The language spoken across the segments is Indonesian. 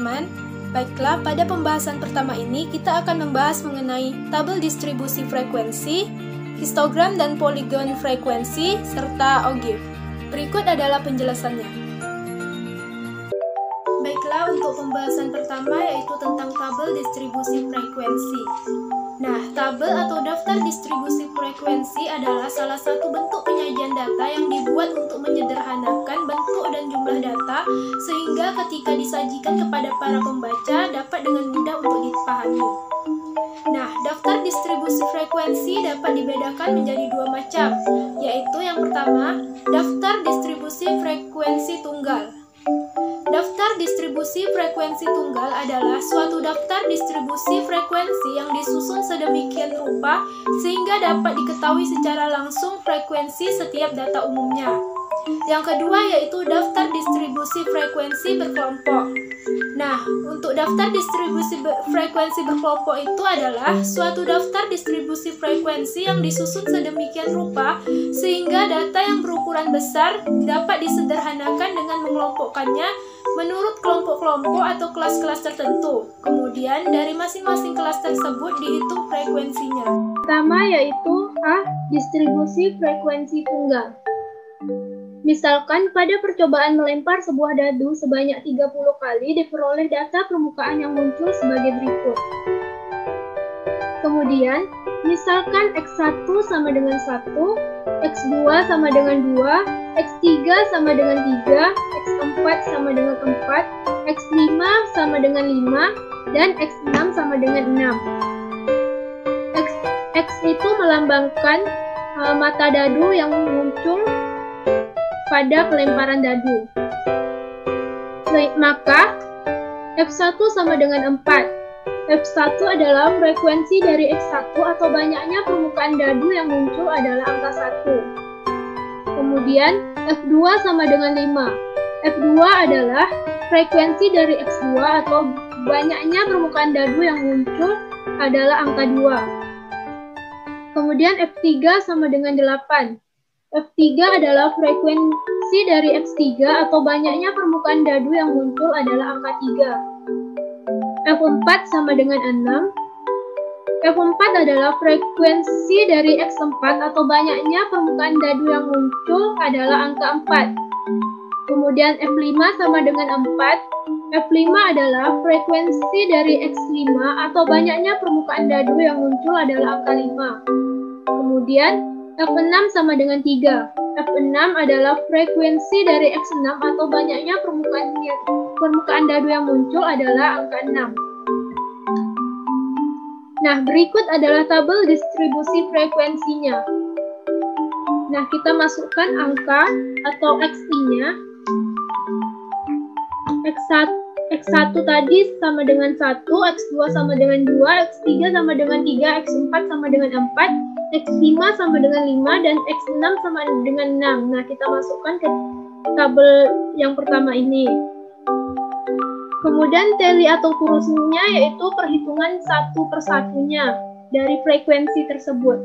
teman-teman. Baiklah, pada pembahasan pertama ini kita akan membahas mengenai tabel distribusi frekuensi, histogram dan poligon frekuensi, serta ogive. Berikut adalah penjelasannya. Baiklah, untuk pembahasan pertama yaitu tentang tabel distribusi frekuensi. Nah, tabel atau daftar distribusi frekuensi adalah salah satu bentuk penyajian data yang dibuat untuk menyederhanakan bentuk dan jumlah data sehingga ketika disajikan kepada para pembaca dapat dengan mudah untuk dipahami. Nah, daftar distribusi frekuensi dapat dibedakan menjadi dua macam, yaitu yang pertama, daftar distribusi frekuensi tunggal. Daftar distribusi frekuensi tunggal adalah suatu daftar distribusi frekuensi yang disusun sedemikian rupa sehingga dapat diketahui secara langsung frekuensi setiap data umumnya. Yang kedua yaitu daftar distribusi frekuensi berkelompok. Nah, untuk daftar distribusi frekuensi berkelompok itu adalah suatu daftar distribusi frekuensi yang disusun sedemikian rupa sehingga data yang berukuran besar dapat disederhanakan dengan mengelompokkannya menurut kelompok-kelompok atau kelas-kelas tertentu. Kemudian dari masing-masing kelas tersebut dihitung frekuensinya. Pertama yaitu A. Distribusi frekuensi tunggal. Misalkan pada percobaan melempar sebuah dadu sebanyak 30 kali diperoleh data permukaan yang muncul sebagai berikut. Kemudian, misalkan X1 sama dengan 1, X2 sama dengan 2, X3 sama dengan 3, X4 sama dengan 4, X5 sama dengan 5, dan X6 sama dengan 6. X itu melambangkan mata dadu yang muncul pada pelemparan dadu. Maka, F1 sama dengan 4. F1 adalah frekuensi dari X1 atau banyaknya permukaan dadu yang muncul adalah angka 1. Kemudian, F2 sama dengan 5. F2 adalah frekuensi dari X2 atau banyaknya permukaan dadu yang muncul adalah angka 2. Kemudian F3 sama dengan 8. F3 adalah frekuensi dari X3 atau banyaknya permukaan dadu yang muncul adalah angka 3. F4 sama dengan 6. F4 adalah frekuensi dari X4 atau banyaknya permukaan dadu yang muncul adalah angka 4. Kemudian F5 sama dengan 4. F5 adalah frekuensi dari X5 atau banyaknya permukaan dadu yang muncul adalah angka 5. Kemudian F6 sama dengan 3. F6 adalah frekuensi dari X6 atau banyaknya permukaan dadu yang muncul adalah angka 6. Nah, berikut adalah tabel distribusi frekuensinya. Nah, kita masukkan angka atau X-nya. X1 tadi sama dengan 1, X2 sama dengan 2, X3 sama dengan 3, X4 sama dengan 4, X5 sama dengan 5, dan X6 sama dengan 6. Nah, kita masukkan ke tabel yang pertama ini. Kemudian tally atau kurusnya yaitu perhitungan satu persatunya dari frekuensi tersebut.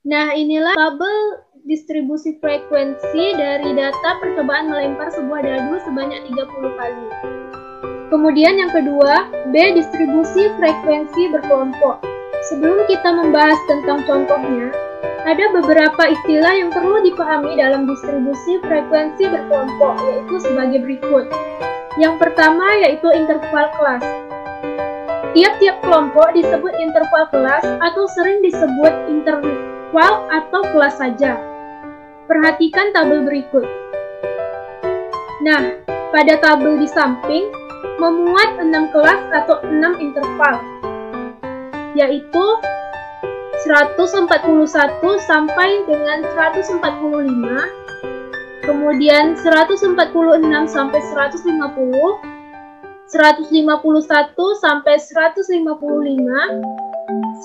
Nah, inilah tabel distribusi frekuensi dari data percobaan melempar sebuah dadu sebanyak 30 kali. Kemudian yang kedua, B. Distribusi frekuensi berkelompok. Sebelum kita membahas tentang contohnya, ada beberapa istilah yang perlu dipahami dalam distribusi frekuensi berkelompok, yaitu sebagai berikut. Yang pertama yaitu interval kelas. Tiap-tiap kelompok disebut interval kelas atau sering disebut interval atau kelas saja. Perhatikan tabel berikut. Nah, pada tabel di samping memuat 6 kelas atau 6 interval, yaitu 141 sampai dengan 145, kemudian 146 sampai 150, 151 sampai 155,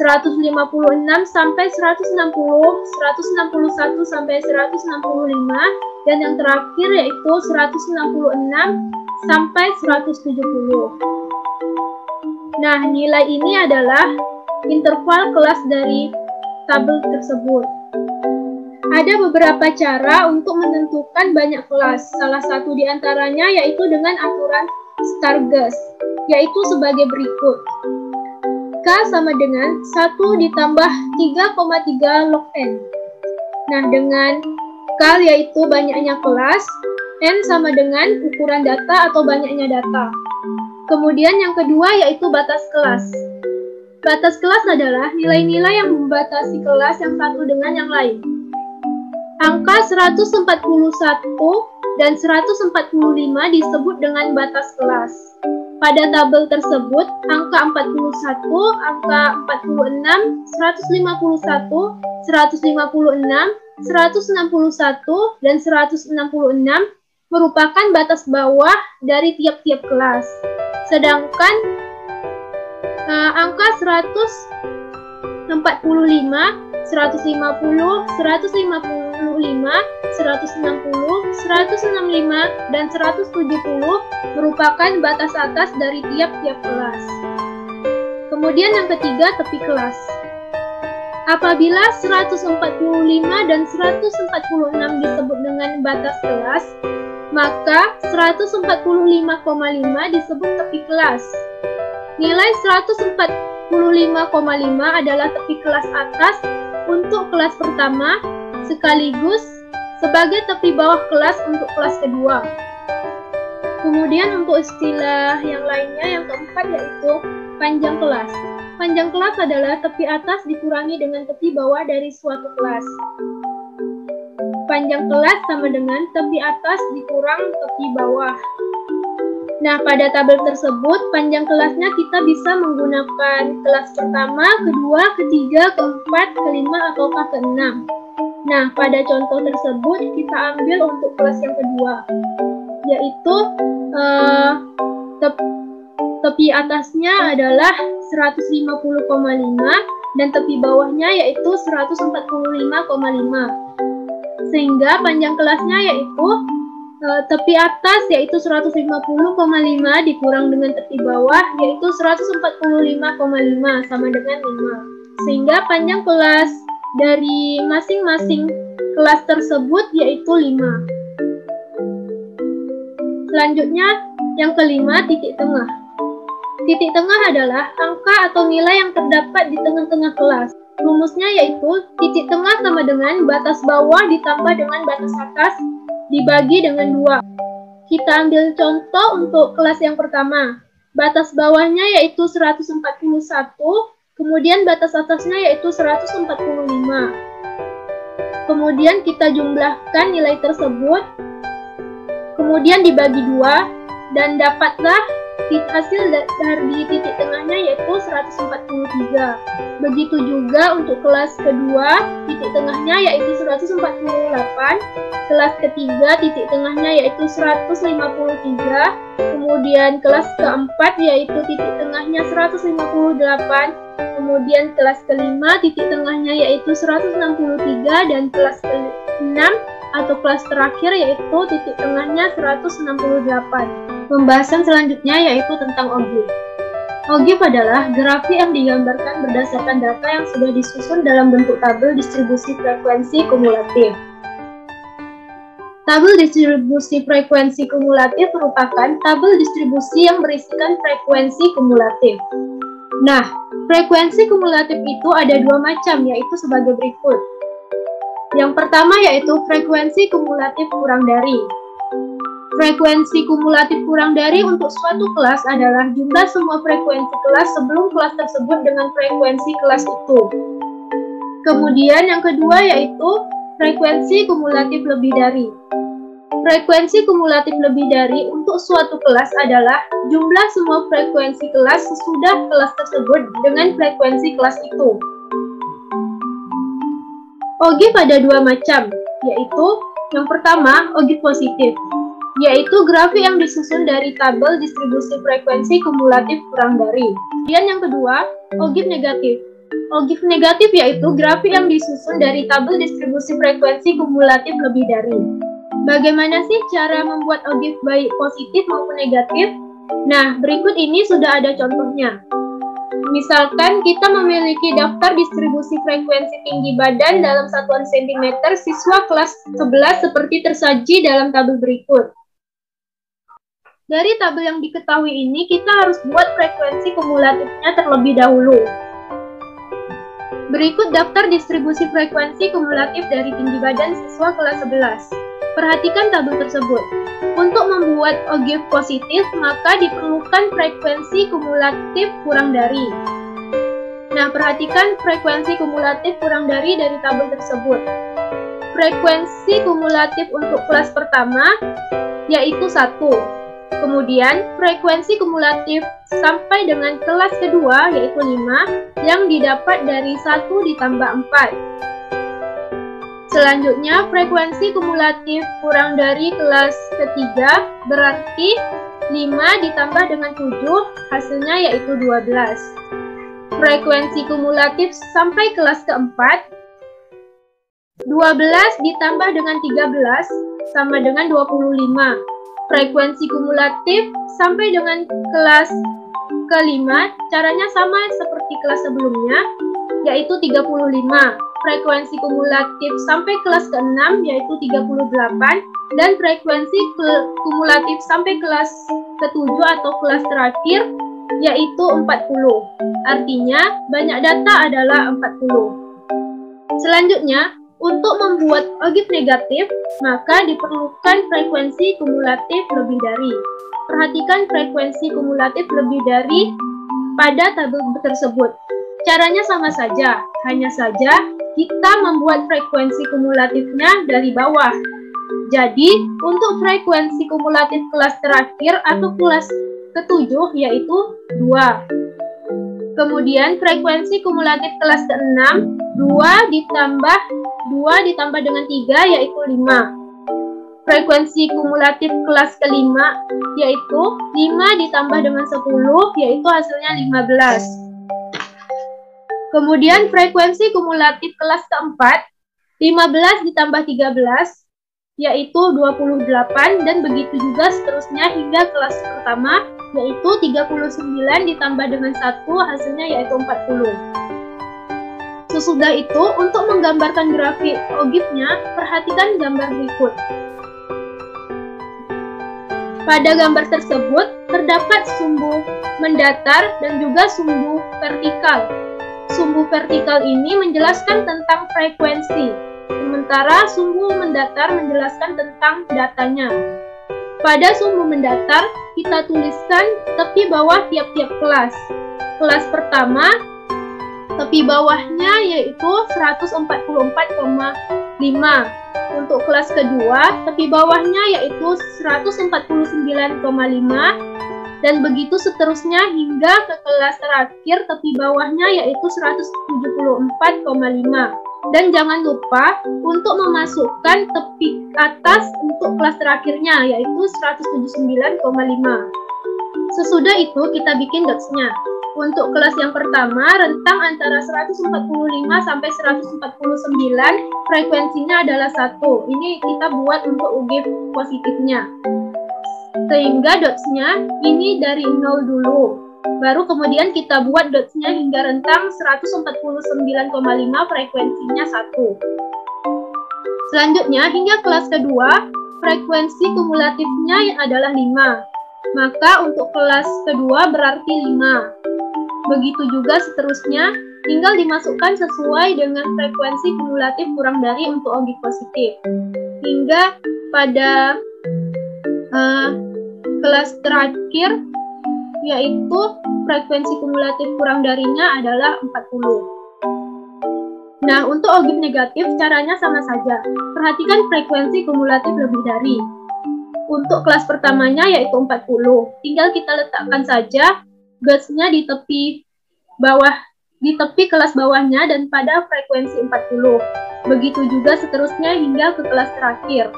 156 sampai 160, 161 sampai 165, dan yang terakhir yaitu 166 sampai 170. Nah, nilai ini adalah interval kelas dari tabel tersebut. Ada beberapa cara untuk menentukan banyak kelas. Salah satu di antaranya yaitu dengan aturan Stargauss, yaitu sebagai berikut. K sama dengan 1 ditambah 3,3 log N. Nah, dengan K yaitu banyaknya kelas, N sama dengan ukuran data atau banyaknya data. Kemudian yang kedua yaitu batas kelas. Batas kelas adalah nilai-nilai yang membatasi kelas yang satu dengan yang lain. Angka 141 dan 145 disebut dengan batas kelas. Pada tabel tersebut, angka 41, angka 46, 151, 156, 161, dan 166 merupakan batas bawah dari tiap-tiap kelas. Sedangkan angka 145, 150, 155, 160, 165, dan 170 merupakan batas atas dari tiap-tiap kelas. Kemudian yang ketiga, tepi kelas. Apabila 145 dan 146 disebut dengan batas kelas, maka 145,5 disebut tepi kelas. Nilai 145,5 adalah tepi kelas atas untuk kelas pertama, sekaligus sebagai tepi bawah kelas untuk kelas kedua. Kemudian untuk istilah yang lainnya, yang keempat yaitu panjang kelas. Panjang kelas adalah tepi atas dikurangi dengan tepi bawah dari suatu kelas. Panjang kelas sama dengan tepi atas dikurang tepi bawah. Nah, pada tabel tersebut, panjang kelasnya kita bisa menggunakan kelas pertama, kedua, ketiga, keempat, kelima, ataukah keenam. Nah, pada contoh tersebut, kita ambil untuk kelas yang kedua, yaitu tepi atasnya adalah 150,5 dan tepi bawahnya yaitu 145,5. Sehingga panjang kelasnya yaitu tepi atas yaitu 150,5 dikurang dengan tepi bawah yaitu 145,5 sama dengan 5. Sehingga panjang kelas dari masing-masing kelas tersebut yaitu 5. Selanjutnya yang kelima, titik tengah. Titik tengah adalah angka atau nilai yang terdapat di tengah-tengah kelas. Rumusnya yaitu titik tengah sama dengan batas bawah ditambah dengan batas atas dibagi dengan 2. Kita ambil contoh untuk kelas yang pertama. Batas bawahnya yaitu 141, kemudian batas atasnya yaitu 145. Kemudian kita jumlahkan nilai tersebut, kemudian dibagi 2, dan dapatlah hasil dari titik tengahnya yaitu 143. Begitu juga untuk kelas kedua, titik tengahnya yaitu 148. Kelas ketiga, titik tengahnya yaitu 153. Kemudian kelas keempat yaitu titik tengahnya 158. Kemudian kelas kelima, titik tengahnya yaitu 163. Dan kelas keenam atau kelas terakhir yaitu titik tengahnya 168. Pembahasan selanjutnya yaitu tentang ogive. Ogive adalah grafik yang digambarkan berdasarkan data yang sudah disusun dalam bentuk tabel distribusi frekuensi kumulatif. Tabel distribusi frekuensi kumulatif merupakan tabel distribusi yang berisikan frekuensi kumulatif. Nah, frekuensi kumulatif itu ada dua macam, yaitu sebagai berikut. Yang pertama yaitu frekuensi kumulatif kurang dari. Frekuensi kumulatif kurang dari untuk suatu kelas adalah jumlah semua frekuensi kelas sebelum kelas tersebut dengan frekuensi kelas itu. Kemudian yang kedua yaitu frekuensi kumulatif lebih dari. Frekuensi kumulatif lebih dari untuk suatu kelas adalah jumlah semua frekuensi kelas sesudah kelas tersebut dengan frekuensi kelas itu. Ogive ada dua macam, yaitu yang pertama ogive positif, yaitu grafik yang disusun dari tabel distribusi frekuensi kumulatif kurang dari. Dan yang kedua, ogive negatif. Ogive negatif yaitu grafik yang disusun dari tabel distribusi frekuensi kumulatif lebih dari. Bagaimana sih cara membuat ogive baik positif maupun negatif? Nah, berikut ini sudah ada contohnya. Misalkan kita memiliki daftar distribusi frekuensi tinggi badan dalam satuan sentimeter siswa kelas 11 seperti tersaji dalam tabel berikut. Dari tabel yang diketahui ini, kita harus buat frekuensi kumulatifnya terlebih dahulu. Berikut daftar distribusi frekuensi kumulatif dari tinggi badan siswa kelas 11. Perhatikan tabel tersebut. Untuk membuat ogive positif, maka diperlukan frekuensi kumulatif kurang dari. Nah, perhatikan frekuensi kumulatif kurang dari tabel tersebut. Frekuensi kumulatif untuk kelas pertama yaitu 1. Kemudian, frekuensi kumulatif sampai dengan kelas kedua yaitu 5 yang didapat dari 1 ditambah 4. Selanjutnya, frekuensi kumulatif kurang dari kelas ketiga berarti 5 ditambah dengan 7, hasilnya yaitu 12. Frekuensi kumulatif sampai kelas keempat, 12 ditambah dengan 13 sama dengan 25. Frekuensi kumulatif sampai dengan kelas kelima, caranya sama seperti kelas sebelumnya, yaitu 35. Frekuensi kumulatif sampai kelas ke-6 yaitu 38 dan frekuensi kumulatif sampai kelas ke-7 atau kelas terakhir yaitu 40. Artinya banyak data adalah 40. Selanjutnya, untuk membuat ogive negatif, maka diperlukan frekuensi kumulatif lebih dari. Perhatikan frekuensi kumulatif lebih dari pada tabel tersebut. Caranya sama saja, hanya saja kita membuat frekuensi kumulatifnya dari bawah. Jadi, untuk frekuensi kumulatif kelas terakhir atau kelas ke-7 yaitu 2. Kemudian frekuensi kumulatif kelas ke-6, 2 ditambah dengan 3 yaitu 5. Frekuensi kumulatif kelas ke-5 yaitu 5 ditambah dengan 10 yaitu hasilnya 15. Kemudian frekuensi kumulatif kelas keempat, 15 ditambah 13, yaitu 28, dan begitu juga seterusnya hingga kelas pertama, yaitu 39 ditambah dengan 1, hasilnya yaitu 40. Sesudah itu, untuk menggambarkan grafik ogive-nya, perhatikan gambar berikut. Pada gambar tersebut, terdapat sumbu mendatar dan juga sumbu vertikal. Sumbu vertikal ini menjelaskan tentang frekuensi, sementara sumbu mendatar menjelaskan tentang datanya. Pada sumbu mendatar, kita tuliskan tepi bawah tiap-tiap kelas. Kelas pertama, tepi bawahnya yaitu 144,5. Untuk kelas kedua, tepi bawahnya yaitu 149,5. Dan begitu seterusnya hingga ke kelas terakhir tepi bawahnya yaitu 174,5. Dan jangan lupa untuk memasukkan tepi atas untuk kelas terakhirnya yaitu 179,5. Sesudah itu kita bikin dots-nya. Untuk kelas yang pertama rentang antara 145 sampai 149 frekuensinya adalah 1. Ini kita buat untuk ogive positifnya. Sehingga dots-nya ini dari 0 dulu. Baru kemudian kita buat dots-nya hingga rentang 149,5 frekuensinya 1. Selanjutnya hingga kelas kedua, frekuensi kumulatifnya adalah 5. Maka untuk kelas kedua berarti 5. Begitu juga seterusnya, tinggal dimasukkan sesuai dengan frekuensi kumulatif kurang dari untuk ogive positif. Hingga pada kelas terakhir yaitu frekuensi kumulatif kurang darinya adalah 40. Nah, untuk ogive negatif caranya sama saja. Perhatikan frekuensi kumulatif lebih dari. Untuk kelas pertamanya yaitu 40. Tinggal kita letakkan saja gasnya di tepi bawah, di tepi kelas bawahnya dan pada frekuensi 40. Begitu juga seterusnya hingga ke kelas terakhir.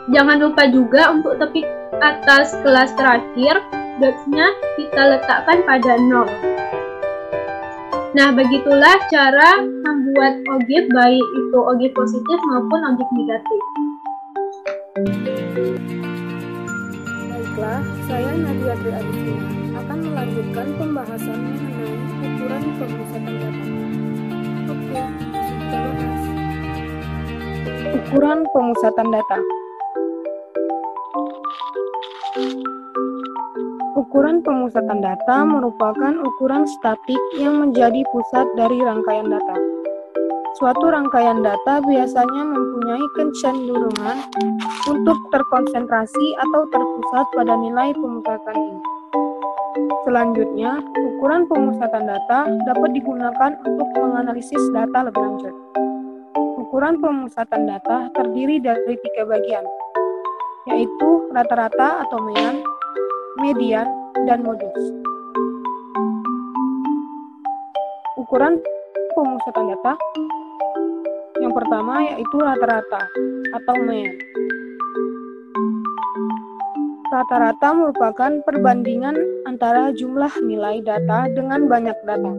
Jangan lupa juga untuk tepi atas kelas terakhir, dots-nya kita letakkan pada 0. Nah, begitulah cara membuat ogive, baik itu ogive positif maupun ogive negatif. Baiklah, saya Nadia Dwi Adisina akan akan melanjutkan pembahasan mengenai ukuran pemusatan data. Oke, kita bahas. Ukuran pemusatan data. Ukuran pemusatan data merupakan ukuran statik yang menjadi pusat dari rangkaian data. Suatu rangkaian data biasanya mempunyai kecenderungan untuk terkonsentrasi atau terpusat pada nilai pemusatan ini. Selanjutnya, ukuran pemusatan data dapat digunakan untuk menganalisis data lebih lanjut. Ukuran pemusatan data terdiri dari 3 bagian, yaitu rata-rata atau median, dan modus. Ukuran pemusatan data yang pertama yaitu rata-rata atau mean. Rata-rata merupakan perbandingan antara jumlah nilai data dengan banyak data.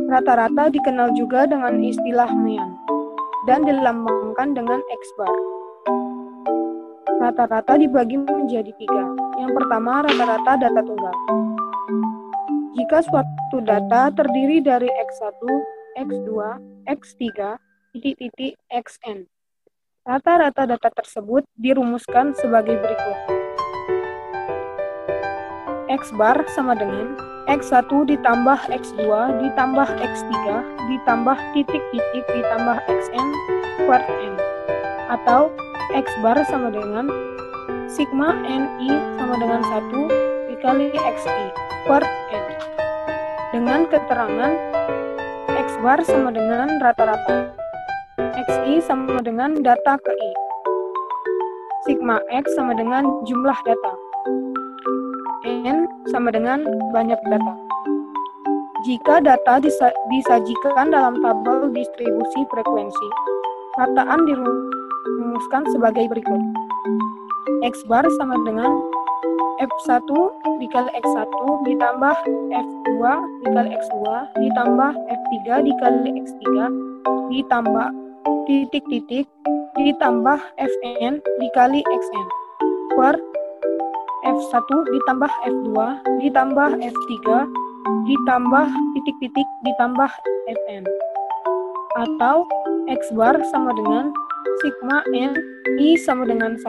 Rata-rata dikenal juga dengan istilah mean dan dilambangkan dengan X-bar. Rata-rata dibagi menjadi 3. Yang pertama, rata-rata data tunggal. Jika suatu data terdiri dari X1, X2, X3, xn. Rata-rata data tersebut dirumuskan sebagai berikut. X-bar sama dengan X1 ditambah X2 ditambah X3 ditambah titik-titik ditambah Xn per N. Atau X-bar sama dengan sigma Ni sama dengan 1 dikali Xi per N. Dengan keterangan X-bar sama dengan rata-rata, Xi sama dengan data ke I, sigma X sama dengan jumlah data, N sama dengan banyak data. Jika data disajikan dalam tabel distribusi frekuensi, rataan dirumuskan sebagai berikut. X-bar sama dengan F1 dikali X1 ditambah F2 dikali X2 ditambah F3 dikali X3 ditambah titik-titik ditambah Fn dikali Xn per F1 ditambah F2 ditambah F3 ditambah titik-titik ditambah Fn. Atau X-bar sama dengan sigma N I sama dengan 1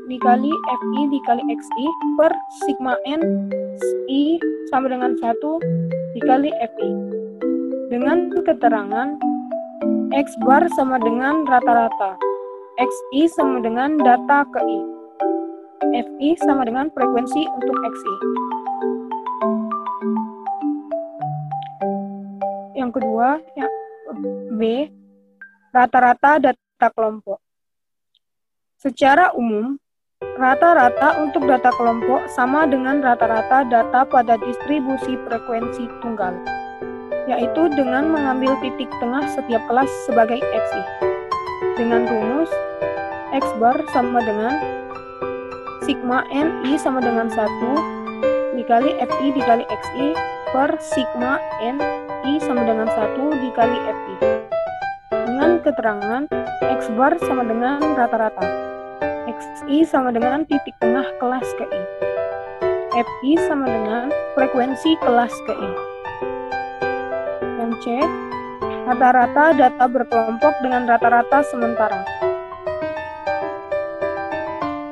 dikali Fi dikali Xi per sigma N I sama dengan 1 dikali Fi. Dengan keterangan X-bar sama dengan rata-rata, Xi sama dengan data ke I, Fi sama dengan frekuensi untuk Xi. Yang kedua, B, rata-rata data kelompok. Secara umum, rata-rata untuk data kelompok sama dengan rata-rata data pada distribusi frekuensi tunggal, yaitu dengan mengambil titik tengah setiap kelas sebagai Xi. Dengan rumus, X-bar sama dengan sigma Ni sama dengan 1 dikali Fi dikali Xi per sigma Ni sama dengan 1 dikali Fi. Dengan keterangan X-bar sama dengan rata-rata, Xi sama dengan titik tengah kelas ke I, Fi sama dengan frekuensi kelas ke I. Yang C, rata-rata data berkelompok dengan rata-rata sementara.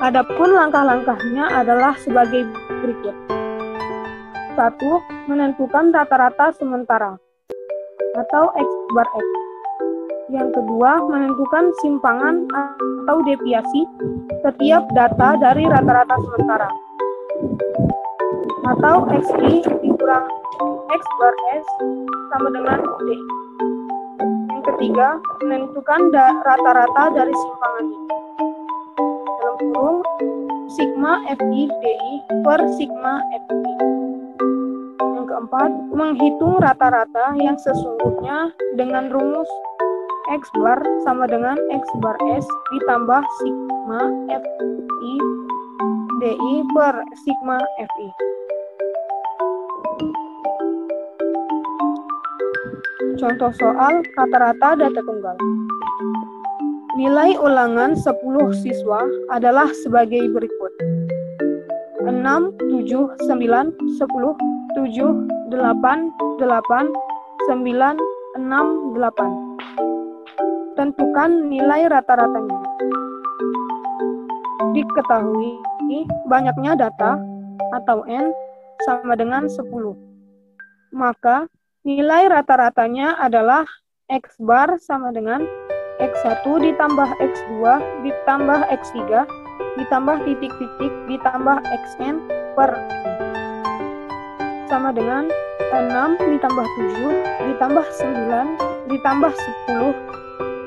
Adapun langkah-langkahnya adalah sebagai berikut. 1. Menentukan rata-rata sementara atau X-bar X. Yang kedua, menentukan simpangan atau deviasi setiap data dari rata-rata sementara atau Xi dikurang X-bar S sama dengan D. Yang ketiga, menentukan rata-rata dari simpangan ini. Dalam kurung, sigma Fi DI per sigma Fi. Yang keempat, menghitung rata-rata yang sesungguhnya dengan rumus X-bar sama dengan X-bar S ditambah sigma Fi DI per sigma Fi. Contoh soal rata-rata data tunggal. Nilai ulangan 10 siswa adalah sebagai berikut. 6, 7, 9, 10, 7, 8, 8, 9, 6, 8. Tentukan nilai rata-ratanya. Diketahui banyaknya data atau N sama dengan 10. Maka nilai rata-ratanya adalah X bar sama dengan X1 ditambah X2 ditambah X3 ditambah titik-titik ditambah Xn per N. Sama dengan 6 ditambah 7 ditambah 9 ditambah 10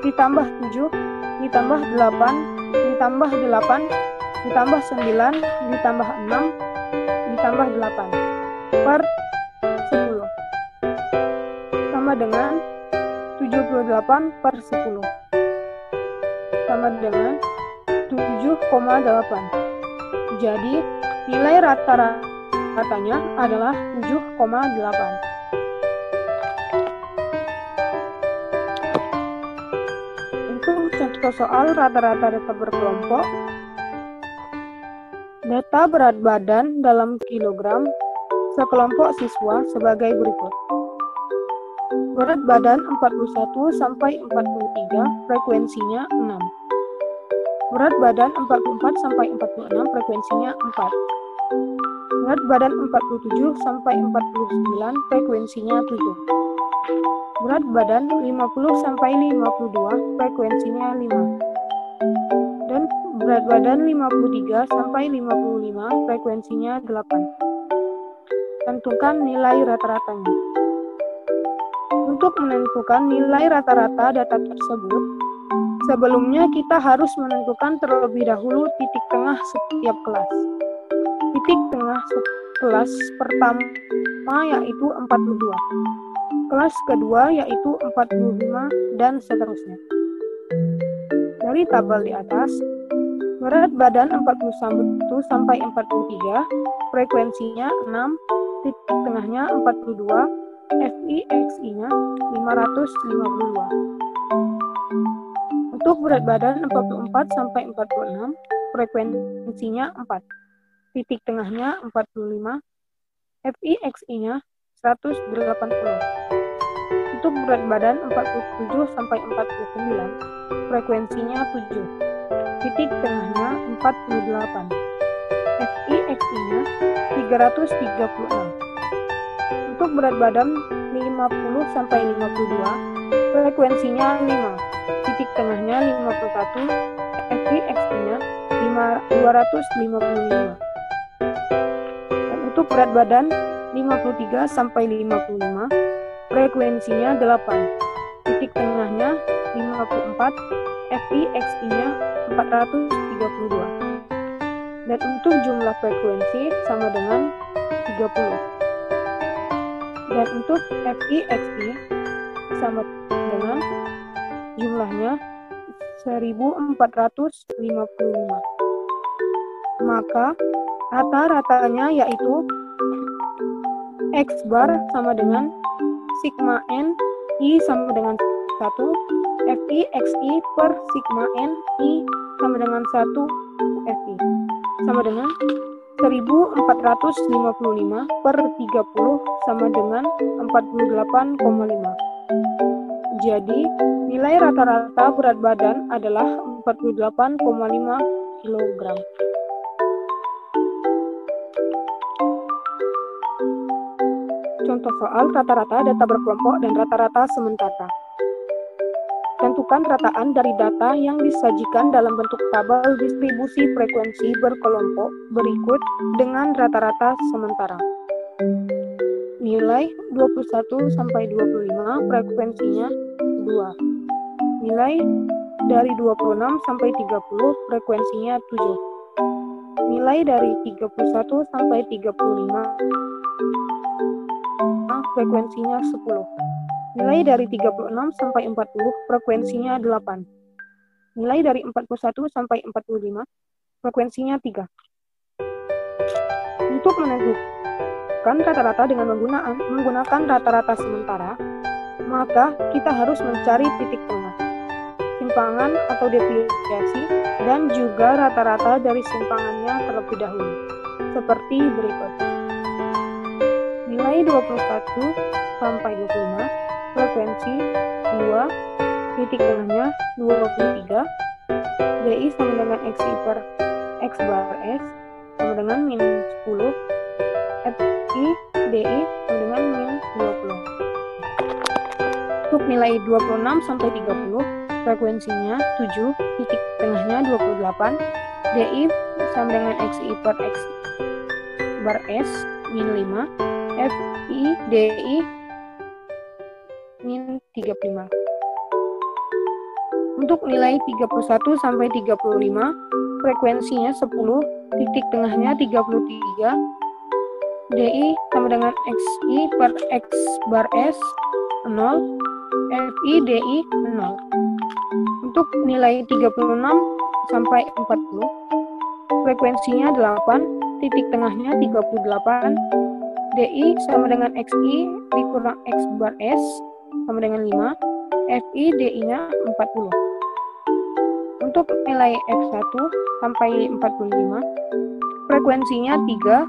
ditambah 7 ditambah 8 ditambah 8 ditambah 9 ditambah 6 ditambah 8 per 10 sama dengan 78 per 10 sama dengan 7,8. Jadi nilai rata-ratanya adalah 7,8. Untuk contoh soal rata-rata data berkelompok, data berat badan dalam kilogram sekelompok siswa sebagai berikut. Berat badan 41 sampai 43, frekuensinya 6. Berat badan 44 sampai 46, frekuensinya 4. Berat badan 47 sampai 49, frekuensinya 7. Berat badan 50 sampai 52, frekuensinya 5. Dan berat badan 53 sampai 55, frekuensinya 8. Tentukan nilai rata-ratanya. Untuk menentukan nilai rata-rata data tersebut, sebelumnya kita harus menentukan terlebih dahulu titik tengah setiap kelas. Titik tengah kelas pertama yaitu 42. Kelas kedua yaitu 45 dan seterusnya. Dari tabel di atas, berat badan 41 sampai 43, frekuensinya 6, titik tengahnya 42, FI/XI-nya 552. Untuk berat badan 44 sampai 46, frekuensinya 4, titik tengahnya 45, FI/XI-nya 180. Untuk berat badan 47 sampai 49, frekuensinya 7, titik tengahnya 48, FI/XI-nya 336. Untuk berat badan 50 sampai 52, frekuensinya 5, titik tengahnya 51, FI/XI-nya 255. Dan untuk berat badan 53 sampai 55, frekuensinya 8, titik tengahnya 54, FI/XI-nya 432. Dan untuk jumlah frekuensi sama dengan 30. Dan untuk FI/XI sama dengan jumlahnya 1455. Maka rata-ratanya yaitu X bar sama dengan sigma N I sama dengan 1, FI/XI per sigma N I sama dengan 1 FI sama dengan 1455 per 30 sama dengan 48,5. Jadi, nilai rata-rata berat badan adalah 48,5 kg. Contoh soal rata-rata data berkelompok dan rata-rata sementara. Tentukan rataan dari data yang disajikan dalam bentuk tabel distribusi frekuensi berkelompok berikut dengan rata-rata sementara. Nilai 21 sampai 25, frekuensinya 2. Nilai dari 26 sampai 30, frekuensinya 7. Nilai dari 31 sampai 35, frekuensinya 10. Nilai dari 36 sampai 40, frekuensinya 8. Nilai dari 41 sampai 45, frekuensinya 3. Untuk menentukan rata-rata dengan menggunakan rata-rata sementara, maka kita harus mencari titik tengah, simpangan atau deviasi, dan juga rata-rata dari simpangannya terlebih dahulu. seperti berikut. Nilai 21 sampai 25, frekuensi 2, titik tengahnya 23, DI sama dengan XI per X bar S sama dengan min 10, FI DI sama dengan min 20. Untuk nilai 26 sampai 30, frekuensinya 7, titik tengahnya 28, DI sama dengan XI per X bar S min 5, FI DI min 35. Untuk nilai 31 sampai 35, frekuensinya 10, titik tengahnya 33, DI sama dengan XI per X bar S 0, FI DI 0. Untuk nilai 36 sampai 40, frekuensinya 8, titik tengahnya 38, DI sama dengan XI dikurang X bar S sama dengan 5, FI DI-nya 40. Untuk nilai F1 sampai 45, frekuensinya 3,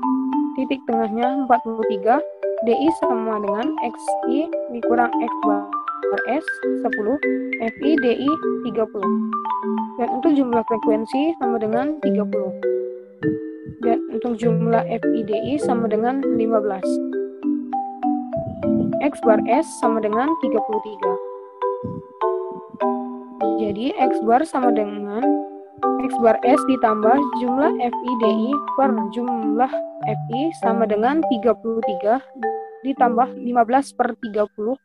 titik tengahnya 43, DI sama dengan XI dikurang X bar S 10, FI DI 30. Dan untuk jumlah frekuensi sama dengan 30. Dan untuk jumlah FI DI sama dengan 15. X bar S sama dengan 33. Jadi X bar sama dengan X bar S ditambah jumlah FI DI per jumlah FI sama dengan 33 ditambah 15 per 30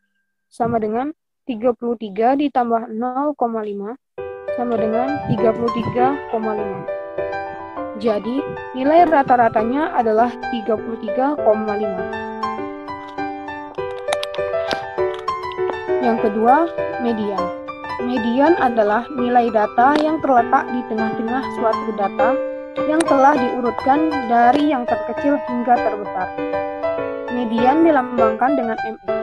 sama dengan 33 ditambah 0,5 sama dengan 33,5. Jadi nilai rata-ratanya adalah 33,5. Yang kedua, median. Median adalah nilai data yang terletak di tengah-tengah suatu data yang telah diurutkan dari yang terkecil hingga terbesar. Median dilambangkan dengan ME.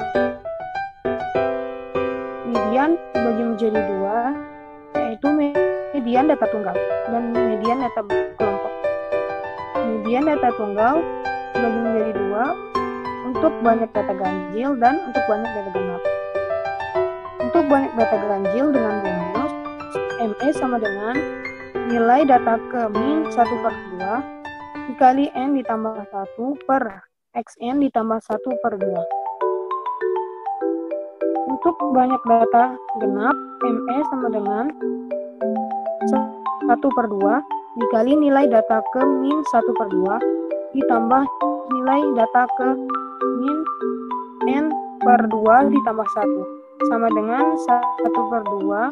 Median dibagi menjadi dua, yaitu median data tunggal dan median data kelompok. Median data tunggal dibagi menjadi dua, untuk banyak data ganjil dan untuk banyak data genap. Untuk banyak data ganjil dengan bonus, ME sama dengan nilai data ke min 1/2 dikali N ditambah 1 per XN ditambah 1 per 2. Untuk banyak data genap, ME sama dengan 1/2 dikali nilai data ke min 1/2 ditambah nilai data ke min N per 2 ditambah 1 sama dengan 1/2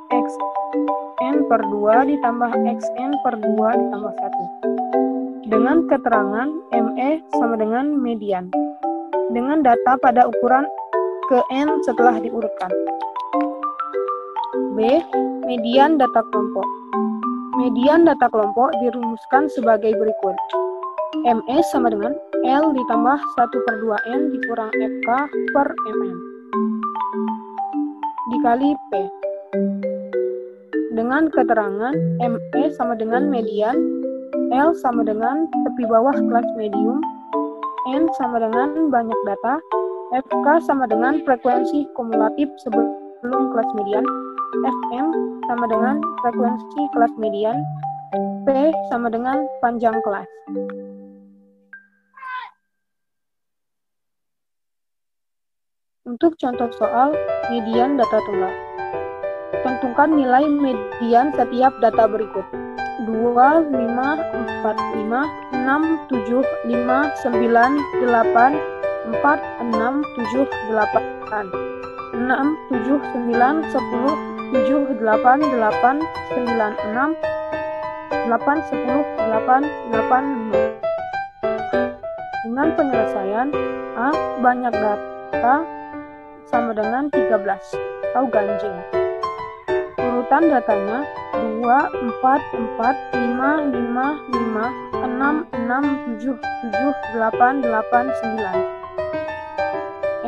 XN per 2 ditambah XN per 2 ditambah 1. Dengan keterangan ME sama dengan median dengan data pada ukuran ke N setelah diurutkan. B. Median data kelompok. Median data kelompok dirumuskan sebagai berikut. ME sama dengan L ditambah 1/2N dikurang FK per MM dikali P. Dengan keterangan ME sama dengan median, L sama dengan tepi bawah kelas medium, N sama dengan banyak data, FK sama dengan frekuensi kumulatif sebelum kelas median, FM sama dengan frekuensi kelas median, P sama dengan panjang kelas. Untuk contoh soal median data tunggal. Tentukan nilai median setiap data berikut. 2, 5, 4, 5, 6, 7, 5, 9, 8, 4, 6, 7, 8, 6, 7, 9, 10, 7, 8, 8, 9, 6, 8, 10, 8, 8, 5. Dengan penyelesaian A. Banyak data sama dengan 13 atau ganjil. Urutan datanya 2, 4, 4, 5, 5, 5, 6, 6, 7, 7, 8, 8, 9.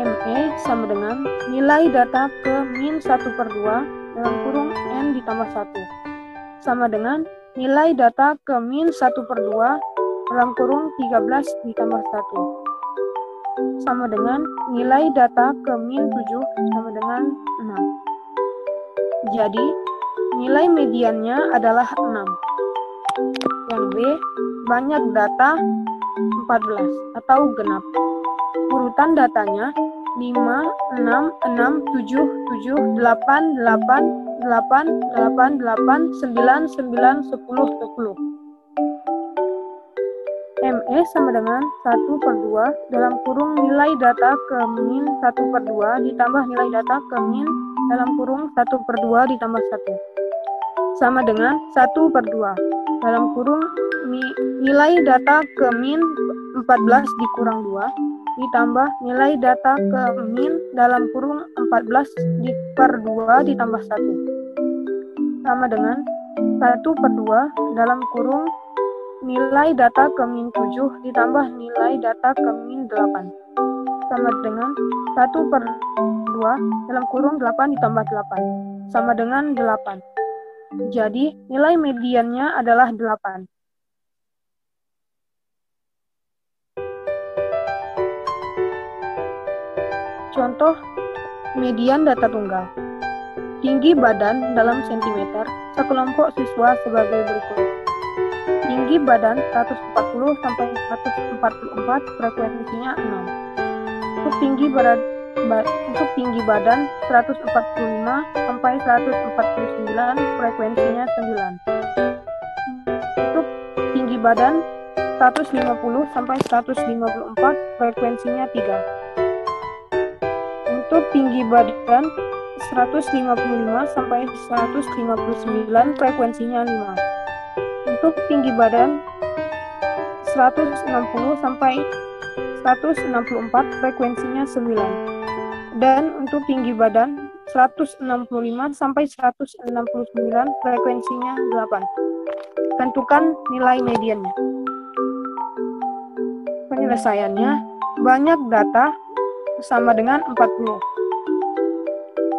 ME sama dengan nilai data ke min 1/2 dalam kurung N ditambah 1 sama dengan nilai data ke min 1/2 dalam kurung 13 ditambah 1 sama dengan nilai data ke min 7 sama dengan 6. Jadi, nilai mediannya adalah 6. Yang B, banyak data 14 atau genap. Urutan datanya 5, 6, 6, 7, 7, 8, 8, 8, 8, 8, 9, 9, 10, 10. ME sama dengan 1/2 dalam kurung nilai data ke min 1/2 ditambah nilai data ke min dalam kurung 1/2 ditambah 1 sama dengan 1/2 dalam kurung nilai data ke min 14 dikurang 2 ditambah nilai data ke min dalam kurung 14 per 2 ditambah 1 sama dengan 1/2 dalam kurung nilai data ke min 7 ditambah nilai data ke min 8 sama dengan 1/2 dalam kurung 8 ditambah 8 sama dengan 8. Jadi nilai mediannya adalah 8. Contoh median data tunggal. Tinggi badan dalam sentimeter sekelompok siswa sebagai berikut. Tinggi badan 140 sampai 144, frekuensinya 6. Untuk tinggi badan 145 sampai 149, frekuensinya 9. Untuk tinggi badan 150 sampai 154, frekuensinya 3. Untuk tinggi badan 155 sampai 159, frekuensinya 5. Untuk tinggi badan 160 sampai 164, frekuensinya 9. Dan untuk tinggi badan 165 sampai 169, frekuensinya 8. Tentukan nilai mediannya. Penyelesaiannya, banyak data sama dengan 40.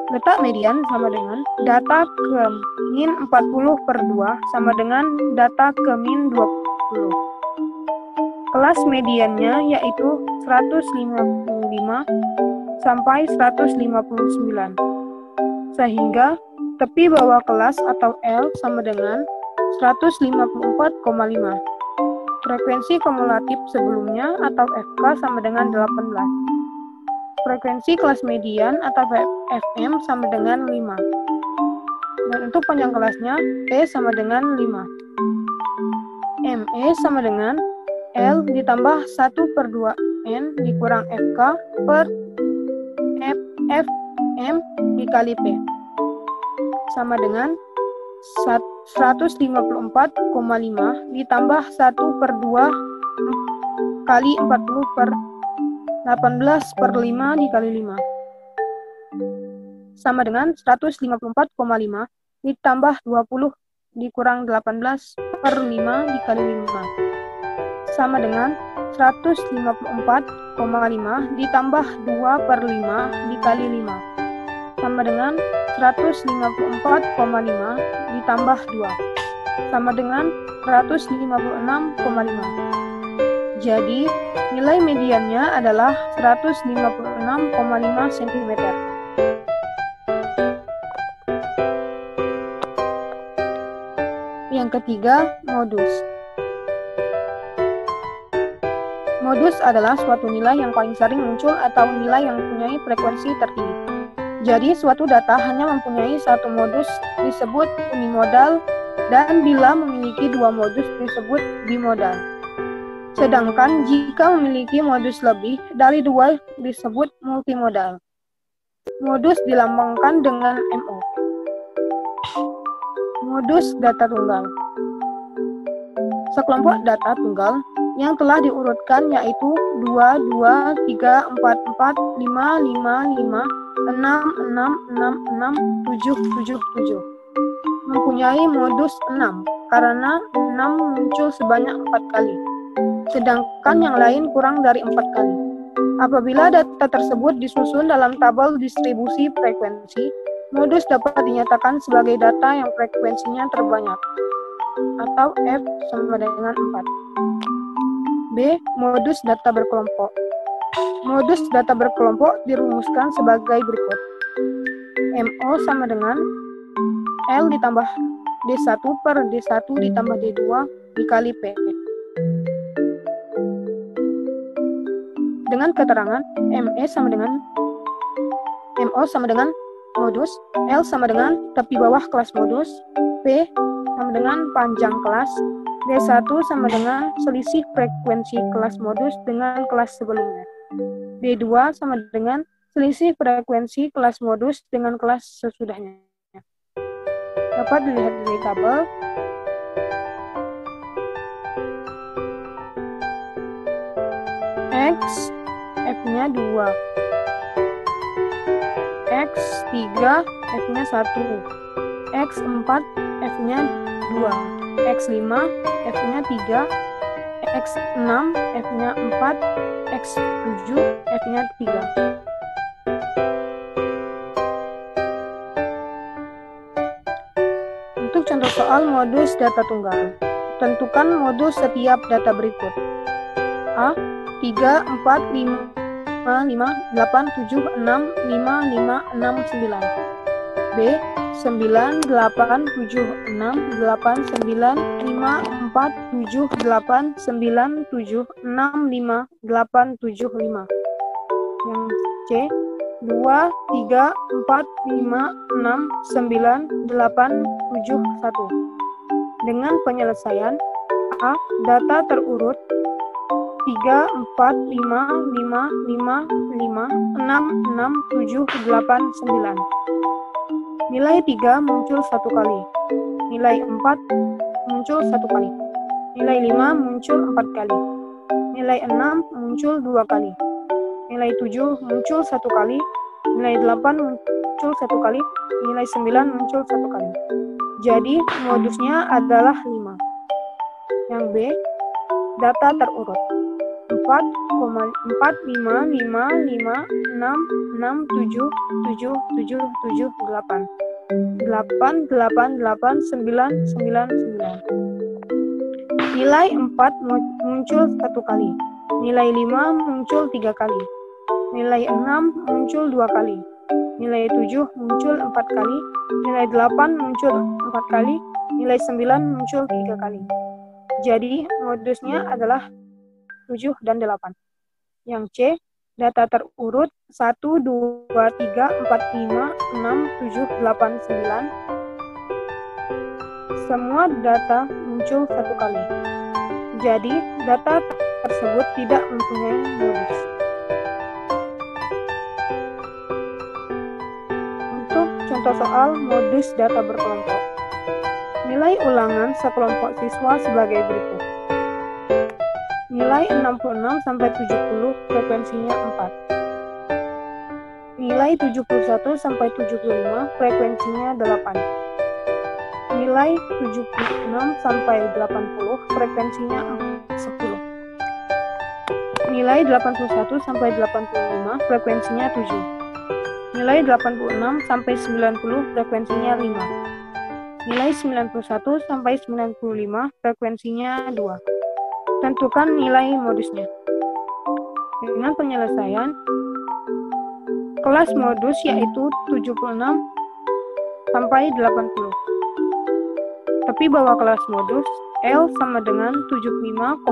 Letak median sama dengan data ke min 40/2 sama dengan data ke min 20. Kelas mediannya yaitu 155 sampai 159. Sehingga tepi bawah kelas atau L sama dengan 154,5. Frekuensi kumulatif sebelumnya atau FK sama dengan 18. Frekuensi kelas median atau FM sama dengan 5. Dan untuk panjang kelasnya, T sama dengan 5. ME sama dengan L ditambah 1/2 N dikurang FK per FM dikali P. Sama dengan 154,5 ditambah 1/2 kali 40 per 18/5 dikali 5 sama dengan 154,5 ditambah 20 dikurang 18/5 dikali 5 sama dengan 154,5 ditambah 2/5 dikali 5 sama dengan 154,5 ditambah 2 sama dengan 156,5. Jadi, nilai mediannya adalah 156,5 cm. Yang ketiga, modus. Modus adalah suatu nilai yang paling sering muncul atau nilai yang mempunyai frekuensi tertinggi. Jadi, suatu data hanya mempunyai satu modus disebut unimodal, dan bila memiliki dua modus disebut bimodal. Sedangkan jika memiliki modus lebih dari 2 disebut multimodal. Modus dilambangkan dengan MO. Modus data tunggal. Sekelompok data tunggal yang telah diurutkan yaitu 2, 2, 3, 4, 4, 5, 5, 5, 6, 6, 6, 6, 7, 7, 7. Mempunyai modus 6 karena 6 muncul sebanyak 4 kali. Sedangkan yang lain kurang dari 4 kali. Apabila data tersebut disusun dalam tabel distribusi frekuensi, modus dapat dinyatakan sebagai data yang frekuensinya terbanyak, atau F sama dengan 4. B. Modus data berkelompok. Modus data berkelompok dirumuskan sebagai berikut. MO sama dengan L ditambah D1 per D1 ditambah D2 dikali P. Dengan keterangan MO sama dengan modus, L sama dengan tepi bawah kelas modus, P sama dengan panjang kelas, D1 sama dengan selisih frekuensi kelas modus dengan kelas sebelumnya. D2 sama dengan selisih frekuensi kelas modus dengan kelas sesudahnya. Dapat dilihat dari tabel. X, F-nya 2. X3, F-nya 1. X4, F-nya 2. X5, F-nya 3. X6, F-nya 4. X7, F-nya 3. Untuk contoh soal modus data tunggal. Tentukan modus setiap data berikut. A. 3, 4, 5, 8, 7, 6, 5, 5, 6, 9. B. 9, 8, 7, 6, 8, 9, 5, 4, 7, 8, 9, 5, 6, 8, 7, 5. Yang C. 2, 3, 4, 5, 6, 9, 8, 7, 1. Dengan penyelesaian A. Data terurut 3, 4, 5, 5, 5, 5, 6, 6, 7, 8, 9. Nilai 3 muncul 1 kali. Nilai 4 muncul 1 kali. Nilai 5 muncul 4 kali. Nilai 6 muncul 2 kali. Nilai 7 muncul 1 kali. Nilai 8 muncul 1 kali. Nilai 9 muncul 1 kali. Jadi modusnya adalah 5. Yang B. Data terurut 4, 4, 5, 5, 5, 6, 6, 7, 7, 7, 7, 8. 8, 8, 8, 9, 9, 9. Nilai 4 muncul 1 kali. Nilai 5 muncul 3 kali. Nilai 6 muncul 2 kali. Nilai 7 muncul 4 kali. Nilai 8 muncul 4 kali. Nilai 9 muncul 3 kali. Jadi modusnya adalah 7 dan 8. Yang C, data terurut 1, 2, 3, 4, 5, 6, 7, 8, 9. Semua data muncul 1 kali. Jadi, data tersebut tidak mempunyai modus. Untuk contoh soal modus data berkelompok. Nilai ulangan sekelompok siswa sebagai berikut. Nilai 66 sampai 70 frekuensinya 4. Nilai 71 sampai 75 frekuensinya 8. Nilai 76 sampai 80 frekuensinya 10. Nilai 81 sampai 85 frekuensinya 7. Nilai 86 sampai 90 frekuensinya 5. Nilai 91 sampai 95 frekuensinya 2. Tentukan nilai modusnya. Dengan penyelesaian kelas modus yaitu 76 sampai 80. Tepi bawah kelas modus L sama dengan 75,5.